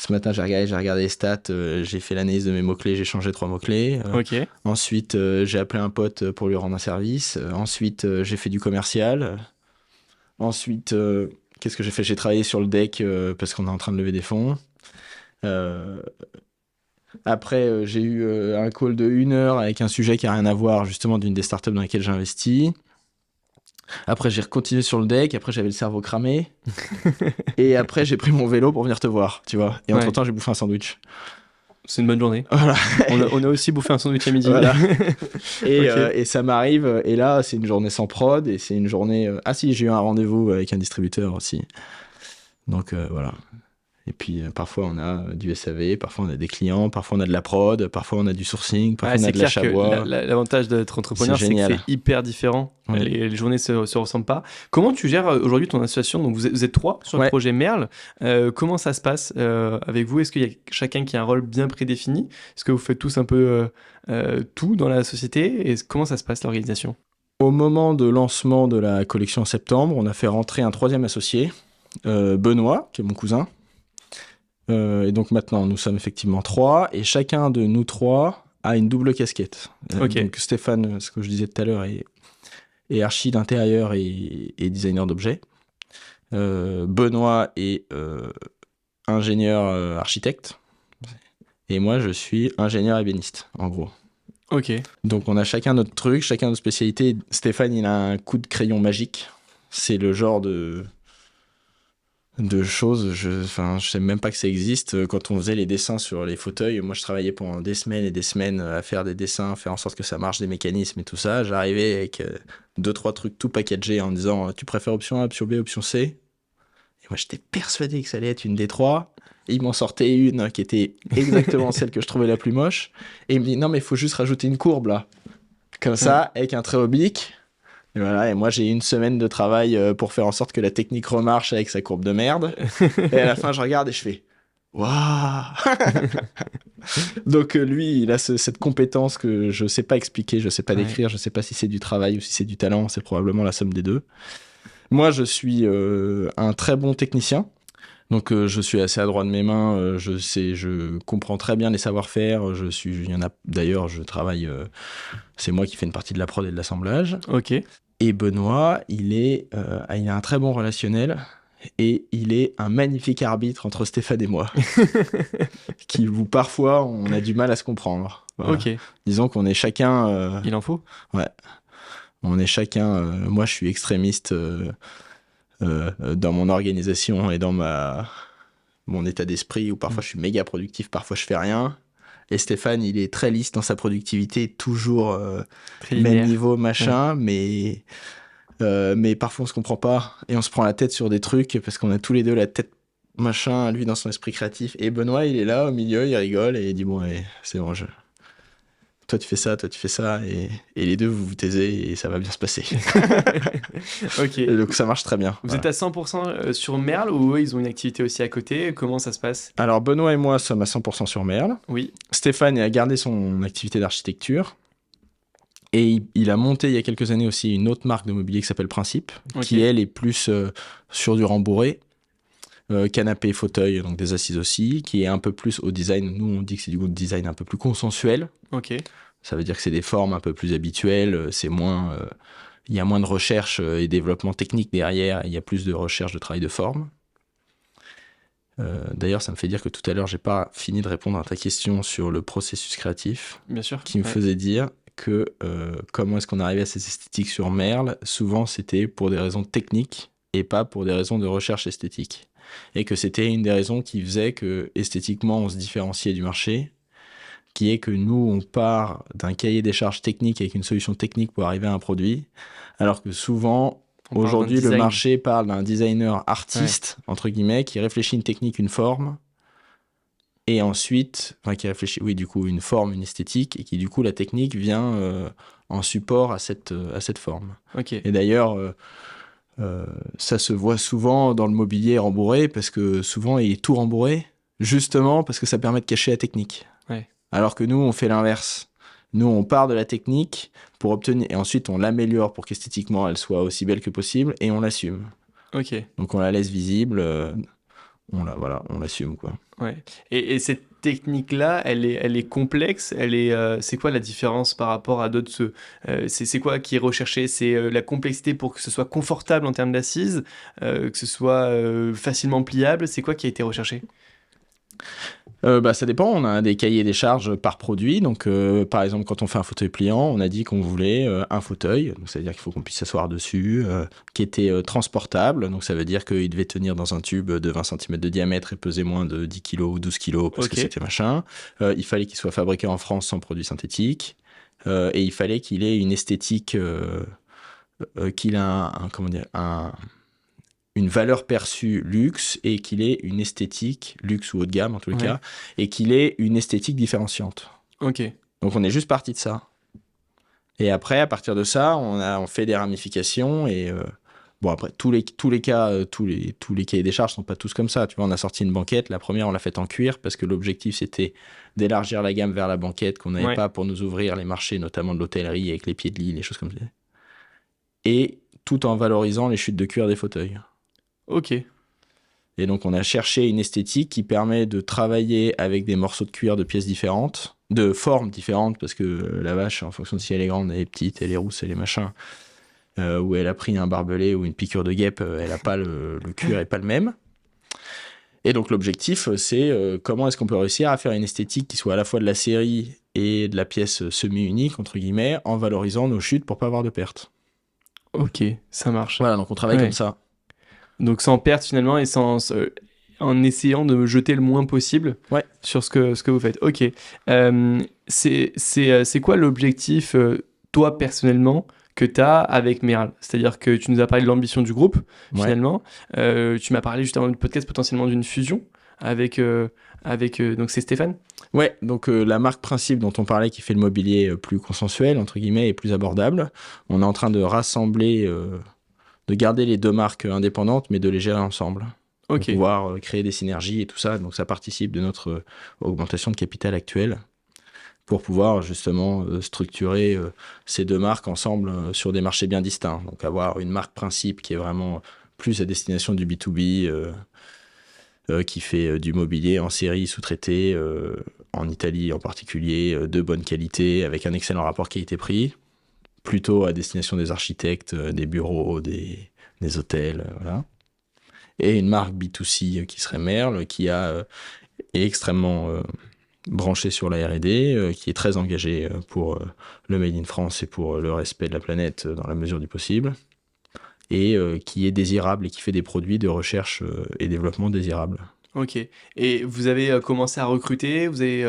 Ce matin, j'ai regardé les stats, j'ai fait l'analyse de mes mots-clés, j'ai changé 3 mots-clés. Ok. Ensuite, j'ai appelé un pote pour lui rendre un service. Ensuite, j'ai fait du commercial. Ensuite, qu'est-ce que j'ai fait? J'ai travaillé sur le deck parce qu'on est en train de lever des fonds. Après, j'ai eu un call de 1 heure avec un sujet qui n'a rien à voir, justement, d'une des startups dans lesquelles j'ai investi. Après, j'ai continué sur le deck. Après, j'avais le cerveau cramé. Et après, j'ai pris mon vélo pour venir te voir, tu vois. Et entre-temps, j'ai bouffé un sandwich. C'est une bonne journée. Voilà. On a aussi bouffé un sandwich à midi. Voilà. Et, Ok. et ça m'arrive. Et là, c'est une journée sans prod. Et c'est une journée... Ah si, j'ai eu un rendez-vous avec un distributeur aussi. Donc voilà. Et puis parfois, on a du SAV, parfois on a des clients, parfois on a de la prod, parfois on a du sourcing, parfois on a C'est de clair l'achat que bois. l'avantage d'être entrepreneur, C'est c'est que génial. c'est hyper différent. Ouais. Les journées se ressemblent pas. Comment tu gères aujourd'hui ton association? Donc vous êtes 3 sur le Ouais. projet Merle. Comment ça se passe avec vous? Est-ce qu'il y a chacun qui a un rôle bien prédéfini? Est-ce que vous faites tous un peu tout dans la société? Et comment ça se passe l'organisation? Au moment de lancement de la collection en septembre, on a fait rentrer un 3e associé, Benoît, qui est mon cousin. Et donc maintenant, nous sommes effectivement 3, et chacun de nous 3 a une double casquette. Ok. Donc Stéphane, ce que je disais tout à l'heure, est archi d'intérieur et designer d'objets. Benoît est ingénieur architecte. Et moi, je suis ingénieur ébéniste, en gros. Ok. Donc on a chacun notre truc, chacun notre spécialité. Stéphane, il a un coup de crayon magique. C'est le genre de choses, je sais même pas que ça existe. Quand on faisait les dessins sur les fauteuils, moi je travaillais pendant des semaines et des semaines à faire des dessins, faire en sorte que ça marche, des mécanismes et tout ça. J'arrivais avec 2-3 trucs tout packagés en me disant tu préfères option A, option B, option C. Et moi j'étais persuadé que ça allait être une des 3. Et il m'en sortait une qui était exactement celle que je trouvais la plus moche. Et il me dit non mais il faut juste rajouter une courbe là. Comme ça, avec un trait oblique. Et voilà, et moi j'ai 1 semaine de travail pour faire en sorte que la technique remarche avec sa courbe de merde. Et à la fin, je regarde et je fais waouh. Donc lui, il a cette compétence que je sais pas expliquer, je sais pas décrire, je sais pas si c'est du travail ou si c'est du talent, c'est probablement la somme des deux. Moi, je suis un très bon technicien. Donc je suis assez adroit de mes mains, je comprends très bien les savoir-faire, il y en a d'ailleurs, je travaille, c'est moi qui fais une partie de la prod et de l'assemblage. Ok. Et Benoît, il a un très bon relationnel et il est un magnifique arbitre entre Stéphane et moi, où parfois on a du mal à se comprendre. Voilà. Ok. Disons qu'on est chacun. Il en faut. Ouais. On est chacun. Moi, je suis extrémiste. Dans mon organisation et dans mon état d'esprit où parfois je suis méga productif, parfois je fais rien. Et Stéphane, il est très lisse dans sa productivité, toujours même niveau, machin, mais parfois on se comprend pas et on se prend la tête sur des trucs parce qu'on a tous les deux la tête machin, lui dans son esprit créatif. Et Benoît, il est là au milieu, il rigole et il dit bon, allez, c'est bon, toi tu fais ça, et les deux vous vous taisez et ça va bien se passer. Ok. Donc ça marche très bien. Vous êtes à 100% sur Merle ou eux, ils ont une activité aussi à côté? Comment ça se passe? Alors Benoît et moi sommes à 100% sur Merle. Oui. Stéphane a gardé son activité d'architecture. Et il a monté il y a quelques années aussi une autre marque de mobilier qui s'appelle Principe, qui elle est plus sur du rembourré. Canapé, fauteuil, donc des assises aussi, qui est un peu plus au design. Nous, on dit que c'est du design un peu plus consensuel. Ok. Ça veut dire que c'est des formes un peu plus habituelles, c'est moins... il y a moins de recherche et développement technique derrière, il y a plus de recherche de travail de forme. D'ailleurs, ça me fait dire que tout à l'heure, j'ai pas fini de répondre à ta question sur le processus créatif, Bien sûr. qui me faisait dire que comment est-ce qu'on arrivait à cette esthétique sur Merle, souvent c'était pour des raisons techniques et pas pour des raisons de recherche esthétique. Et que c'était une des raisons qui faisait que esthétiquement on se différenciait du marché, qui est que nous on part d'un cahier des charges technique avec une solution technique pour arriver à un produit, alors que souvent aujourd'hui le marché parle d'un designer artiste, entre guillemets, qui réfléchit une technique, une forme, et ensuite, qui réfléchit, oui, du coup, une forme, une esthétique, et qui, du coup, la technique vient en support à cette forme. Okay. Et d'ailleurs, ça se voit souvent dans le mobilier rembourré, parce que souvent, il est tout rembourré, justement parce que ça permet de cacher la technique. Ouais. Alors que nous, on fait l'inverse. Nous, on part de la technique pour obtenir, et ensuite, on l'améliore pour qu'esthétiquement, elle soit aussi belle que possible, et on l'assume. Ok. Donc, on la laisse visible, on l'assume, quoi. Ouais. Et cette technique-là, elle est complexe. C'est quoi la différence par rapport à d'autres c'est quoi qui est recherché? C'est la complexité pour que ce soit confortable en termes d'assises, que ce soit facilement pliable. C'est quoi qui a été recherché? Ça dépend, on a des cahiers des charges par produit, donc par exemple quand on fait un fauteuil pliant, on a dit qu'on voulait un fauteuil, donc ça veut dire qu'il faut qu'on puisse s'asseoir dessus, qui était transportable, donc ça veut dire qu'il devait tenir dans un tube de 20 cm de diamètre et peser moins de 10 kg ou 12 kg parce que c'était machin, il fallait qu'il soit fabriqué en France sans produits synthétiques, et il fallait qu'il ait une esthétique, qu'il a une valeur perçue luxe et qu'il ait une esthétique, luxe ou haut de gamme en tous les cas, et qu'il ait une esthétique différenciante. Ok. Donc on est juste parti de ça. Et après, à partir de ça, on fait des ramifications et après tous les cahiers des charges sont pas tous comme ça. Tu vois, on a sorti une banquette. La première, on l'a faite en cuir parce que l'objectif c'était d'élargir la gamme vers la banquette qu'on n'avait pas pour nous ouvrir les marchés, notamment de l'hôtellerie avec les pieds de lit, les choses comme ça. Et tout en valorisant les chutes de cuir des fauteuils. Ok. Et donc, on a cherché une esthétique qui permet de travailler avec des morceaux de cuir de pièces différentes, de formes différentes, parce que la vache, en fonction de si elle est grande, elle est petite, elle est rousse, elle est machin, ou elle a pris un barbelé ou une piqûre de guêpe, elle a pas le cuir n'est pas le même. Et donc, l'objectif, c'est comment est-ce qu'on peut réussir à faire une esthétique qui soit à la fois de la série et de la pièce semi-unique, entre guillemets, en valorisant nos chutes pour pas avoir de pertes. Ok, ça marche. Voilà, donc on travaille comme ça. Donc sans perte finalement et en essayant de jeter le moins possible sur ce que vous faites. Ok. C'est quoi l'objectif, toi personnellement, que tu as avec Merle? C'est-à-dire que tu nous as parlé de l'ambition du groupe, finalement. Tu m'as parlé juste avant du podcast potentiellement d'une fusion avec donc c'est Stéphane? Ouais, donc la marque principe dont on parlait qui fait le mobilier plus consensuel, entre guillemets, et plus abordable, on est en train de rassembler... de garder les deux marques indépendantes, mais de les gérer ensemble. Pour pouvoir créer des synergies et tout ça. Donc, ça participe de notre augmentation de capital actuelle pour pouvoir justement structurer ces deux marques ensemble sur des marchés bien distincts. Donc, avoir une marque principe qui est vraiment plus à destination du B2B, qui fait du mobilier en série sous-traité, en Italie en particulier, de bonne qualité, avec un excellent rapport qualité-prix. Plutôt à destination des architectes, des bureaux, des hôtels, voilà. Et une marque B2C qui serait Merle, qui est extrêmement branchée sur la R&D, qui est très engagée pour le Made in France et pour le respect de la planète dans la mesure du possible, et qui est désirable et qui fait des produits de recherche et développement désirables. Ok. Et vous avez commencé à recruter, vous êtes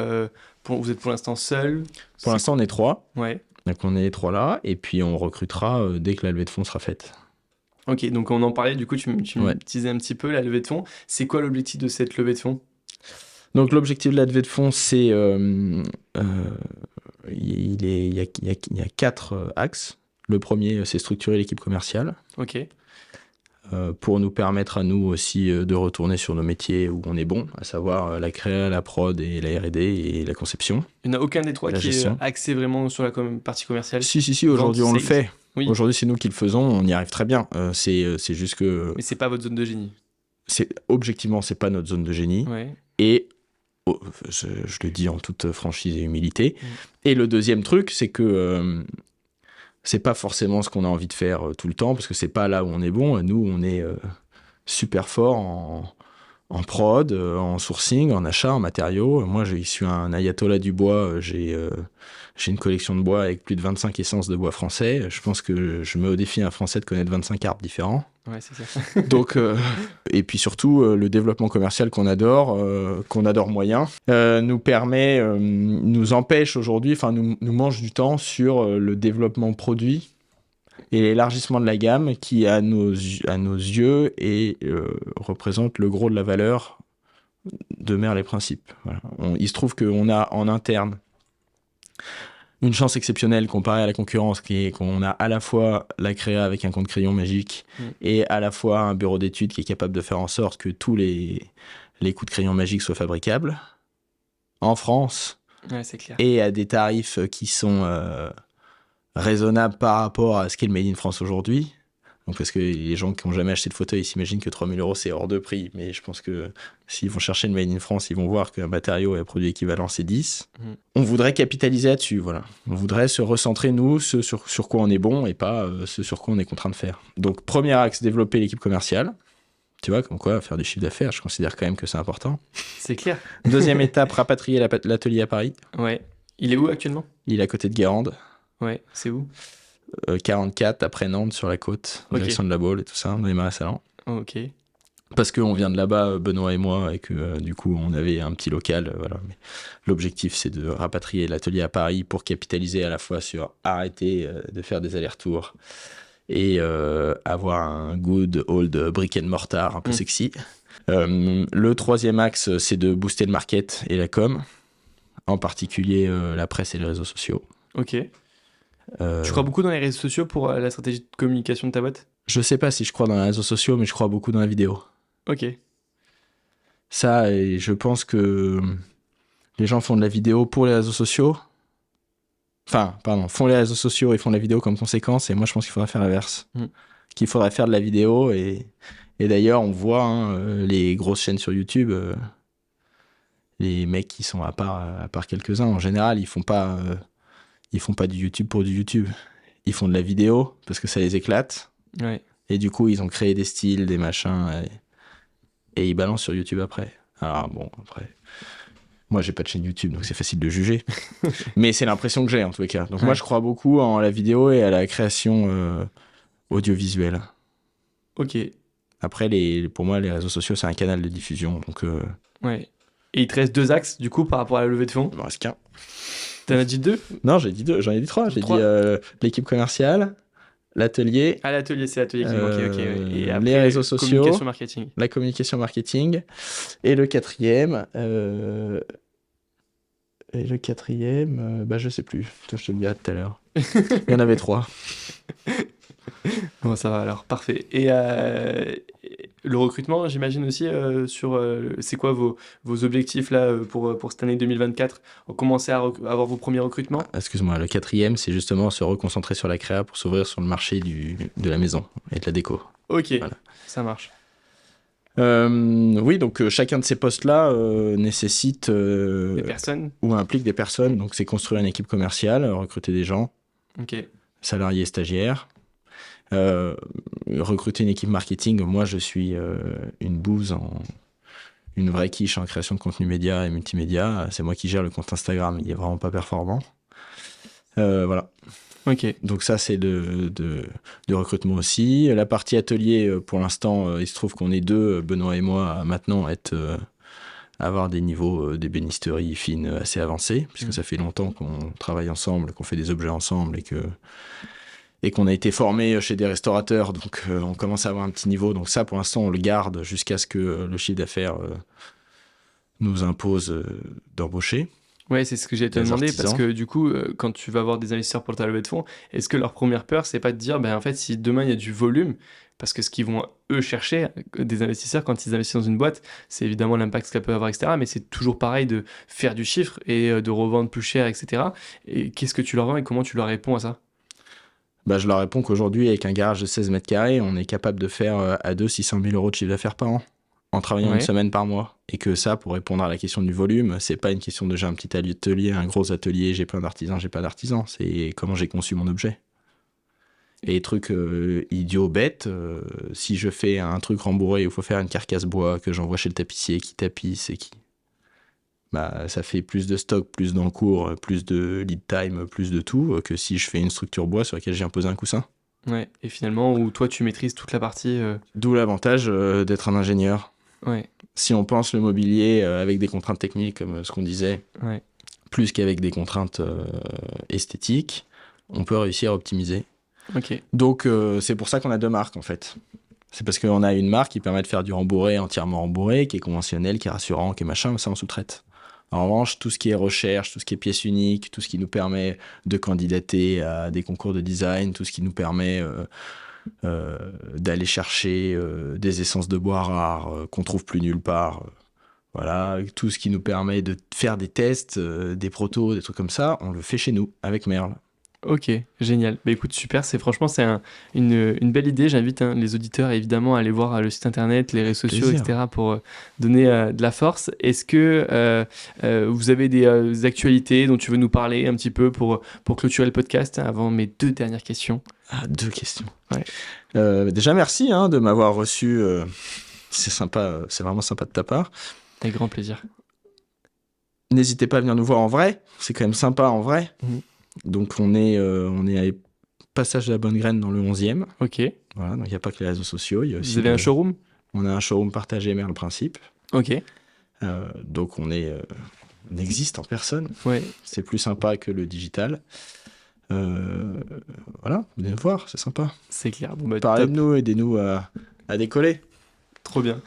pour l'instant seul? Pour l'instant, on est 3. Ouais. Donc on est 3 là, et puis on recrutera dès que la levée de fonds sera faite. Ok, donc on en parlait, du coup tu me teasais un petit peu la levée de fonds. C'est quoi l'objectif de cette levée de fonds? Donc l'objectif de la levée de fonds, c'est il y a 4 axes. Le premier, c'est structurer l'équipe commerciale. Ok. Pour nous permettre à nous aussi de retourner sur nos métiers où on est bon, à savoir la créa, la prod et la R&D et la conception. Il n'y en a aucun des 3 qui est axé vraiment sur la partie commerciale? Si, aujourd'hui on le fait. Oui. Aujourd'hui c'est nous qui le faisons, on y arrive très bien. C'est juste que... Mais c'est pas votre zone de génie? Objectivement, c'est pas notre zone de génie. Ouais. Et je le dis en toute franchise et humilité. Et le deuxième truc, c'est que C'est pas forcément ce qu'on a envie de faire tout le temps, parce que c'est pas là où on est bon. Nous, on est super fort en prod, en sourcing, en achat, en matériaux. Moi, je suis un ayatollah du bois. J'ai une collection de bois avec plus de 25 essences de bois français. Je pense que je mets au défi un Français de connaître 25 arbres différents. Ouais, c'est ça. Donc, et puis surtout, le développement commercial qu'on adore moyen, nous empêche aujourd'hui, enfin, nous mange du temps sur le développement produit et l'élargissement de la gamme qui, à nos yeux, représente le gros de la valeur de Merles et Principes. Voilà. Il se trouve qu'on a en interne une chance exceptionnelle comparée à la concurrence, qui est qu'on a à la fois la créa avec un compte crayon magique et à la fois un bureau d'études qui est capable de faire en sorte que tous les coups de crayon magique soient fabricables en France. Ouais, c'est clair. Et à des tarifs qui sont raisonnable par rapport à ce qu'est le Made in France aujourd'hui. Donc, parce que les gens qui n'ont jamais acheté de fauteuil, ils s'imaginent que 3 000 € c'est hors de prix. Mais je pense que s'ils vont chercher le Made in France, ils vont voir qu'un matériau et un produit équivalent, c'est 10. On voudrait capitaliser là-dessus, voilà. On voudrait se recentrer, nous, sur quoi on est bon et pas ce sur quoi on est contraint de faire. Donc, premier axe, développer l'équipe commerciale. Tu vois, comme quoi, faire du chiffre d'affaires, je considère quand même que c'est important. C'est clair. Deuxième étape, rapatrier l'atelier à Paris. Ouais. Il est où actuellement ? Il est à côté de Guérande. Ouais, c'est où ? 44 après Nantes sur la côte, en direction de la Baule et tout ça, dans les Marais Salants. Ok. Parce qu'on vient de là-bas, Benoît et moi, et que du coup on avait un petit local. Voilà. Mais l'objectif c'est de rapatrier l'atelier à Paris pour capitaliser à la fois sur arrêter de faire des allers-retours et avoir un good old brick and mortar un peu sexy. Le troisième axe c'est de booster le market et la com, en particulier la presse et les réseaux sociaux. Ok. Tu crois beaucoup dans les réseaux sociaux pour la stratégie de communication de ta boîte ? Je sais pas si je crois dans les réseaux sociaux, mais je crois beaucoup dans la vidéo. Ok. Ça, et je pense que les gens font de la vidéo pour les réseaux sociaux. Enfin, pardon, font les réseaux sociaux et font de la vidéo comme conséquence, et moi je pense qu'il faudrait faire l'inverse. Qu'il faudrait faire de la vidéo, et d'ailleurs on voit les grosses chaînes sur YouTube, les mecs qui sont à part quelques-uns, en général, ils font pas du YouTube pour du YouTube. Ils font de la vidéo parce que ça les éclate. Ouais. Et du coup, ils ont créé des styles, des machins, et ils balancent sur YouTube après. Alors bon, après, moi j'ai pas de chaîne YouTube, donc c'est facile de juger. Mais c'est l'impression que j'ai en tous les cas. Donc moi je crois beaucoup en la vidéo et à la création audiovisuelle. Ok. Après, pour moi, les réseaux sociaux, c'est un canal de diffusion. Donc, ouais. Et il te reste 2 axes, du coup, par rapport à la levée de fonds ? il me reste qu'un. T'en as dit 2 ? Non, j'ai dit 2, j'en ai dit 3. J'ai dit l'équipe commerciale, l'atelier. Ah, l'atelier, c'est l'atelier qui manquait, ok. Ouais. Et après, les réseaux sociaux, communication marketing. La communication marketing. Et le quatrième, je sais plus. Toi, je te le dirai tout à l'heure. Il y en avait 3. Bon, ça va alors, parfait. Et le recrutement, j'imagine aussi, c'est quoi vos objectifs là pour cette année 2024 ? Commencer à avoir vos premiers recrutements ? Excuse-moi, le quatrième, c'est justement se reconcentrer sur la créa pour s'ouvrir sur le marché de la maison et de la déco. Ok, voilà. Ça marche. Oui, donc chacun de ces postes-là nécessite des personnes ou implique des personnes. Donc c'est construire une équipe commerciale, recruter des gens, salariés, stagiaires. Recruter une équipe marketing, moi je suis une bouse, une vraie quiche en création de contenu média et multimédia. C'est moi qui gère le compte Instagram, il est vraiment pas performant. Voilà. Ok. Donc ça c'est de recrutement aussi. La partie atelier, pour l'instant, il se trouve qu'on est 2, Benoît et moi, à maintenant avoir des niveaux d'ébénisterie fine assez avancés, puisque ça fait longtemps qu'on travaille ensemble, qu'on fait des objets ensemble et qu'on a été formé chez des restaurateurs, donc on commence à avoir un petit niveau. Donc ça, pour l'instant, on le garde jusqu'à ce que le chiffre d'affaires nous impose d'embaucher. Ouais, c'est ce que j'ai te demandé, parce que du coup, quand tu vas voir des investisseurs pour ta levée de fonds, est-ce que leur première peur, c'est pas de dire, en fait, si demain il y a du volume, parce que ce qu'ils vont, eux, chercher, des investisseurs, quand ils investissent dans une boîte, c'est évidemment l'impact que ça peut avoir, etc., mais c'est toujours pareil de faire du chiffre et de revendre plus cher, etc. Et qu'est-ce que tu leur vends et comment tu leur réponds à ça ? Je leur réponds qu'aujourd'hui, avec un garage de 16 mètres carrés, on est capable de faire à 600 000 € de chiffre d'affaires par an, en travaillant une semaine par mois. Et que ça, pour répondre à la question du volume, c'est pas une question de j'ai un petit atelier, un gros atelier, j'ai plein d'artisans, j'ai pas d'artisans. C'est comment j'ai conçu mon objet. Et truc idiot, bête, si je fais un truc rembourré, il faut faire une carcasse bois que j'envoie chez le tapissier qui tapisse et qui... Bah, ça fait plus de stock, plus d'encours, plus de lead time, plus de tout, que si je fais une structure bois sur laquelle j'ai imposé un coussin. Ouais, et finalement, où toi, tu maîtrises toute la partie... D'où l'avantage d'être un ingénieur. Ouais, Si on pense le mobilier avec des contraintes techniques, comme ce qu'on disait, ouais. plus qu'avec des contraintes esthétiques, on peut réussir à optimiser. Ok. Donc, c'est pour ça qu'on a 2 marques, en fait. C'est parce qu'on a une marque qui permet de faire du rembourré entièrement rembourré, qui est conventionnel, qui est rassurant, qui est machin, mais ça, on sous-traite. En revanche, tout ce qui est recherche, tout ce qui est pièces uniques, tout ce qui nous permet de candidater à des concours de design, tout ce qui nous permet d'aller chercher des essences de bois rares qu'on trouve plus nulle part, voilà, tout ce qui nous permet de faire des tests, des protos, des trucs comme ça, on le fait chez nous, avec Merle. Ok, génial. Bah écoute, super, c'est une belle idée. J'invite les auditeurs évidemment à aller voir le site internet, les réseaux sociaux, Plaisir. etc. pour donner de la force. Est-ce que vous avez des actualités dont tu veux nous parler un petit peu pour clôturer le podcast avant mes 2 dernières questions? Ah, 2 questions. Ouais. Déjà, merci de m'avoir reçu. C'est sympa, c'est vraiment sympa de ta part. Avec grand plaisir. N'hésitez pas à venir nous voir en vrai, c'est quand même sympa en vrai. Mhm. Donc on est à Passage de la Bonne Graine dans le 11e. Ok. Voilà, donc il n'y a pas que les réseaux sociaux. Il y a aussi Vous avez un showroom? On a un showroom partagé Merle Principe. Ok. Donc on existe en personne. Ouais. C'est plus sympa que le digital. Voilà, venez nous voir, c'est sympa. C'est clair. Bon, bah, Parlez top. de nous, aidez-nous à décoller. Trop bien.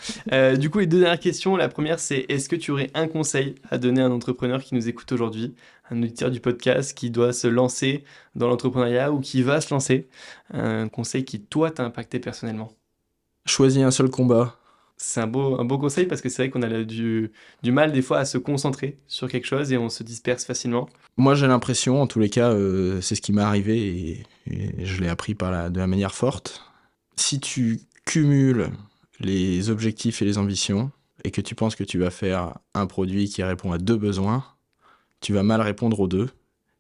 Du coup, les 2 dernières questions. La première, c'est est-ce que tu aurais un conseil à donner à un entrepreneur qui nous écoute aujourd'hui, un auditeur du podcast qui doit se lancer dans l'entrepreneuriat ou qui va se lancer, un conseil qui, toi, t'a impacté personnellement? Choisis un seul combat. C'est un beau conseil parce que c'est vrai qu'on a du mal des fois à se concentrer sur quelque chose et on se disperse facilement. Moi, j'ai l'impression, en tous les cas, c'est ce qui m'est arrivé et je l'ai appris de la manière forte. Si tu cumules les objectifs et les ambitions et que tu penses que tu vas faire un produit qui répond à 2 besoins, tu vas mal répondre aux 2.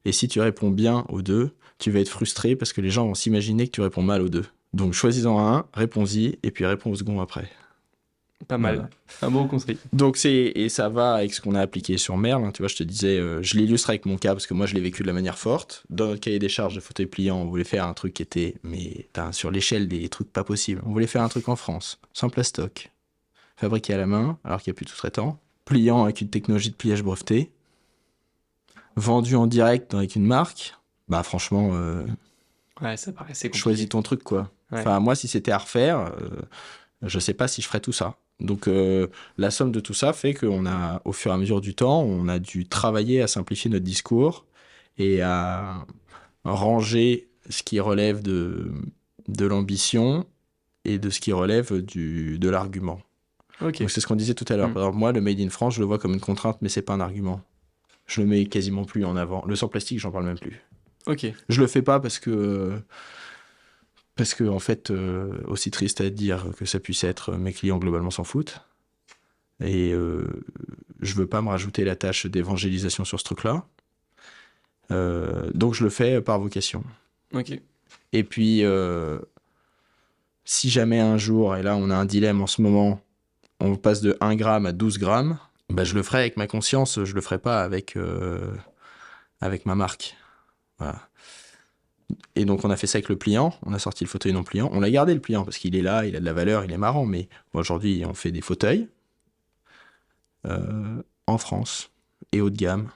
Et si tu réponds bien aux 2, tu vas être frustré parce que les gens vont s'imaginer que tu réponds mal aux 2. Donc choisis-en un, réponds-y et puis réponds au second après. Pas mal. Voilà. Un bon conseil. Donc et ça va avec ce qu'on a appliqué sur Merle. Tu vois, je te disais, je l'illustre avec mon cas parce que moi je l'ai vécu de la manière forte. Dans notre cahier des charges de fauteuil pliant, on voulait faire un truc qui était, sur l'échelle des trucs pas possibles. On voulait faire un truc en France, sans plastoc, fabriqué à la main, alors qu'il n'y a plus de sous-traitant, pliant avec une technologie de pliage brevetée, vendu en direct avec une marque. Bah franchement, Ouais, ça paraissait compliqué. choisis ton truc quoi. Ouais. Enfin moi, si c'était à refaire, je sais pas si je ferais tout ça. Donc la somme de tout ça fait qu'au fur et à mesure du temps, on a dû travailler à simplifier notre discours et à ranger ce qui relève de l'ambition et de ce qui relève de l'argument. Ok. Donc c'est ce qu'on disait tout à l'heure. Par exemple, moi, le Made in France, je le vois comme une contrainte, mais c'est pas un argument. Je le mets quasiment plus en avant. Le sans plastique, j'en parle même plus. Ok. Je le fais pas parce que en fait, aussi triste à dire que ça puisse être, mes clients globalement s'en foutent. Et je veux pas me rajouter la tâche d'évangélisation sur ce truc-là. Donc je le fais par vocation. Ok. Et puis, si jamais un jour, et là on a un dilemme en ce moment, on passe de 1 gramme à 12 grammes, bah, je le ferai avec ma conscience, je le ferai pas avec ma marque. Voilà. Et donc on a fait ça avec le pliant, on a sorti le fauteuil non pliant, on l'a gardé le pliant parce qu'il est là, il a de la valeur, il est marrant, mais bon, aujourd'hui on fait des fauteuils en France et haut de gamme.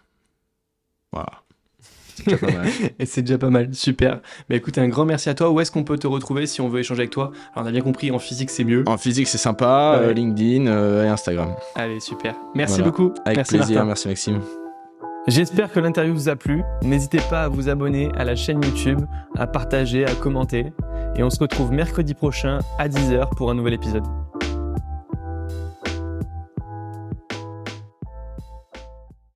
Voilà. C'est déjà pas mal. Et c'est déjà pas mal, super. Bah écoute, un grand merci à toi. Où est-ce qu'on peut te retrouver si on veut échanger avec toi? Alors on a bien compris, en physique c'est mieux. En physique c'est sympa, Ouais. LinkedIn et Instagram. Allez, super. Merci Voilà. beaucoup. Avec Merci plaisir, Martin. merci Maxime. J'espère que l'interview vous a plu. N'hésitez pas à vous abonner à la chaîne YouTube, à partager, à commenter. Et on se retrouve mercredi prochain à 10h pour un nouvel épisode.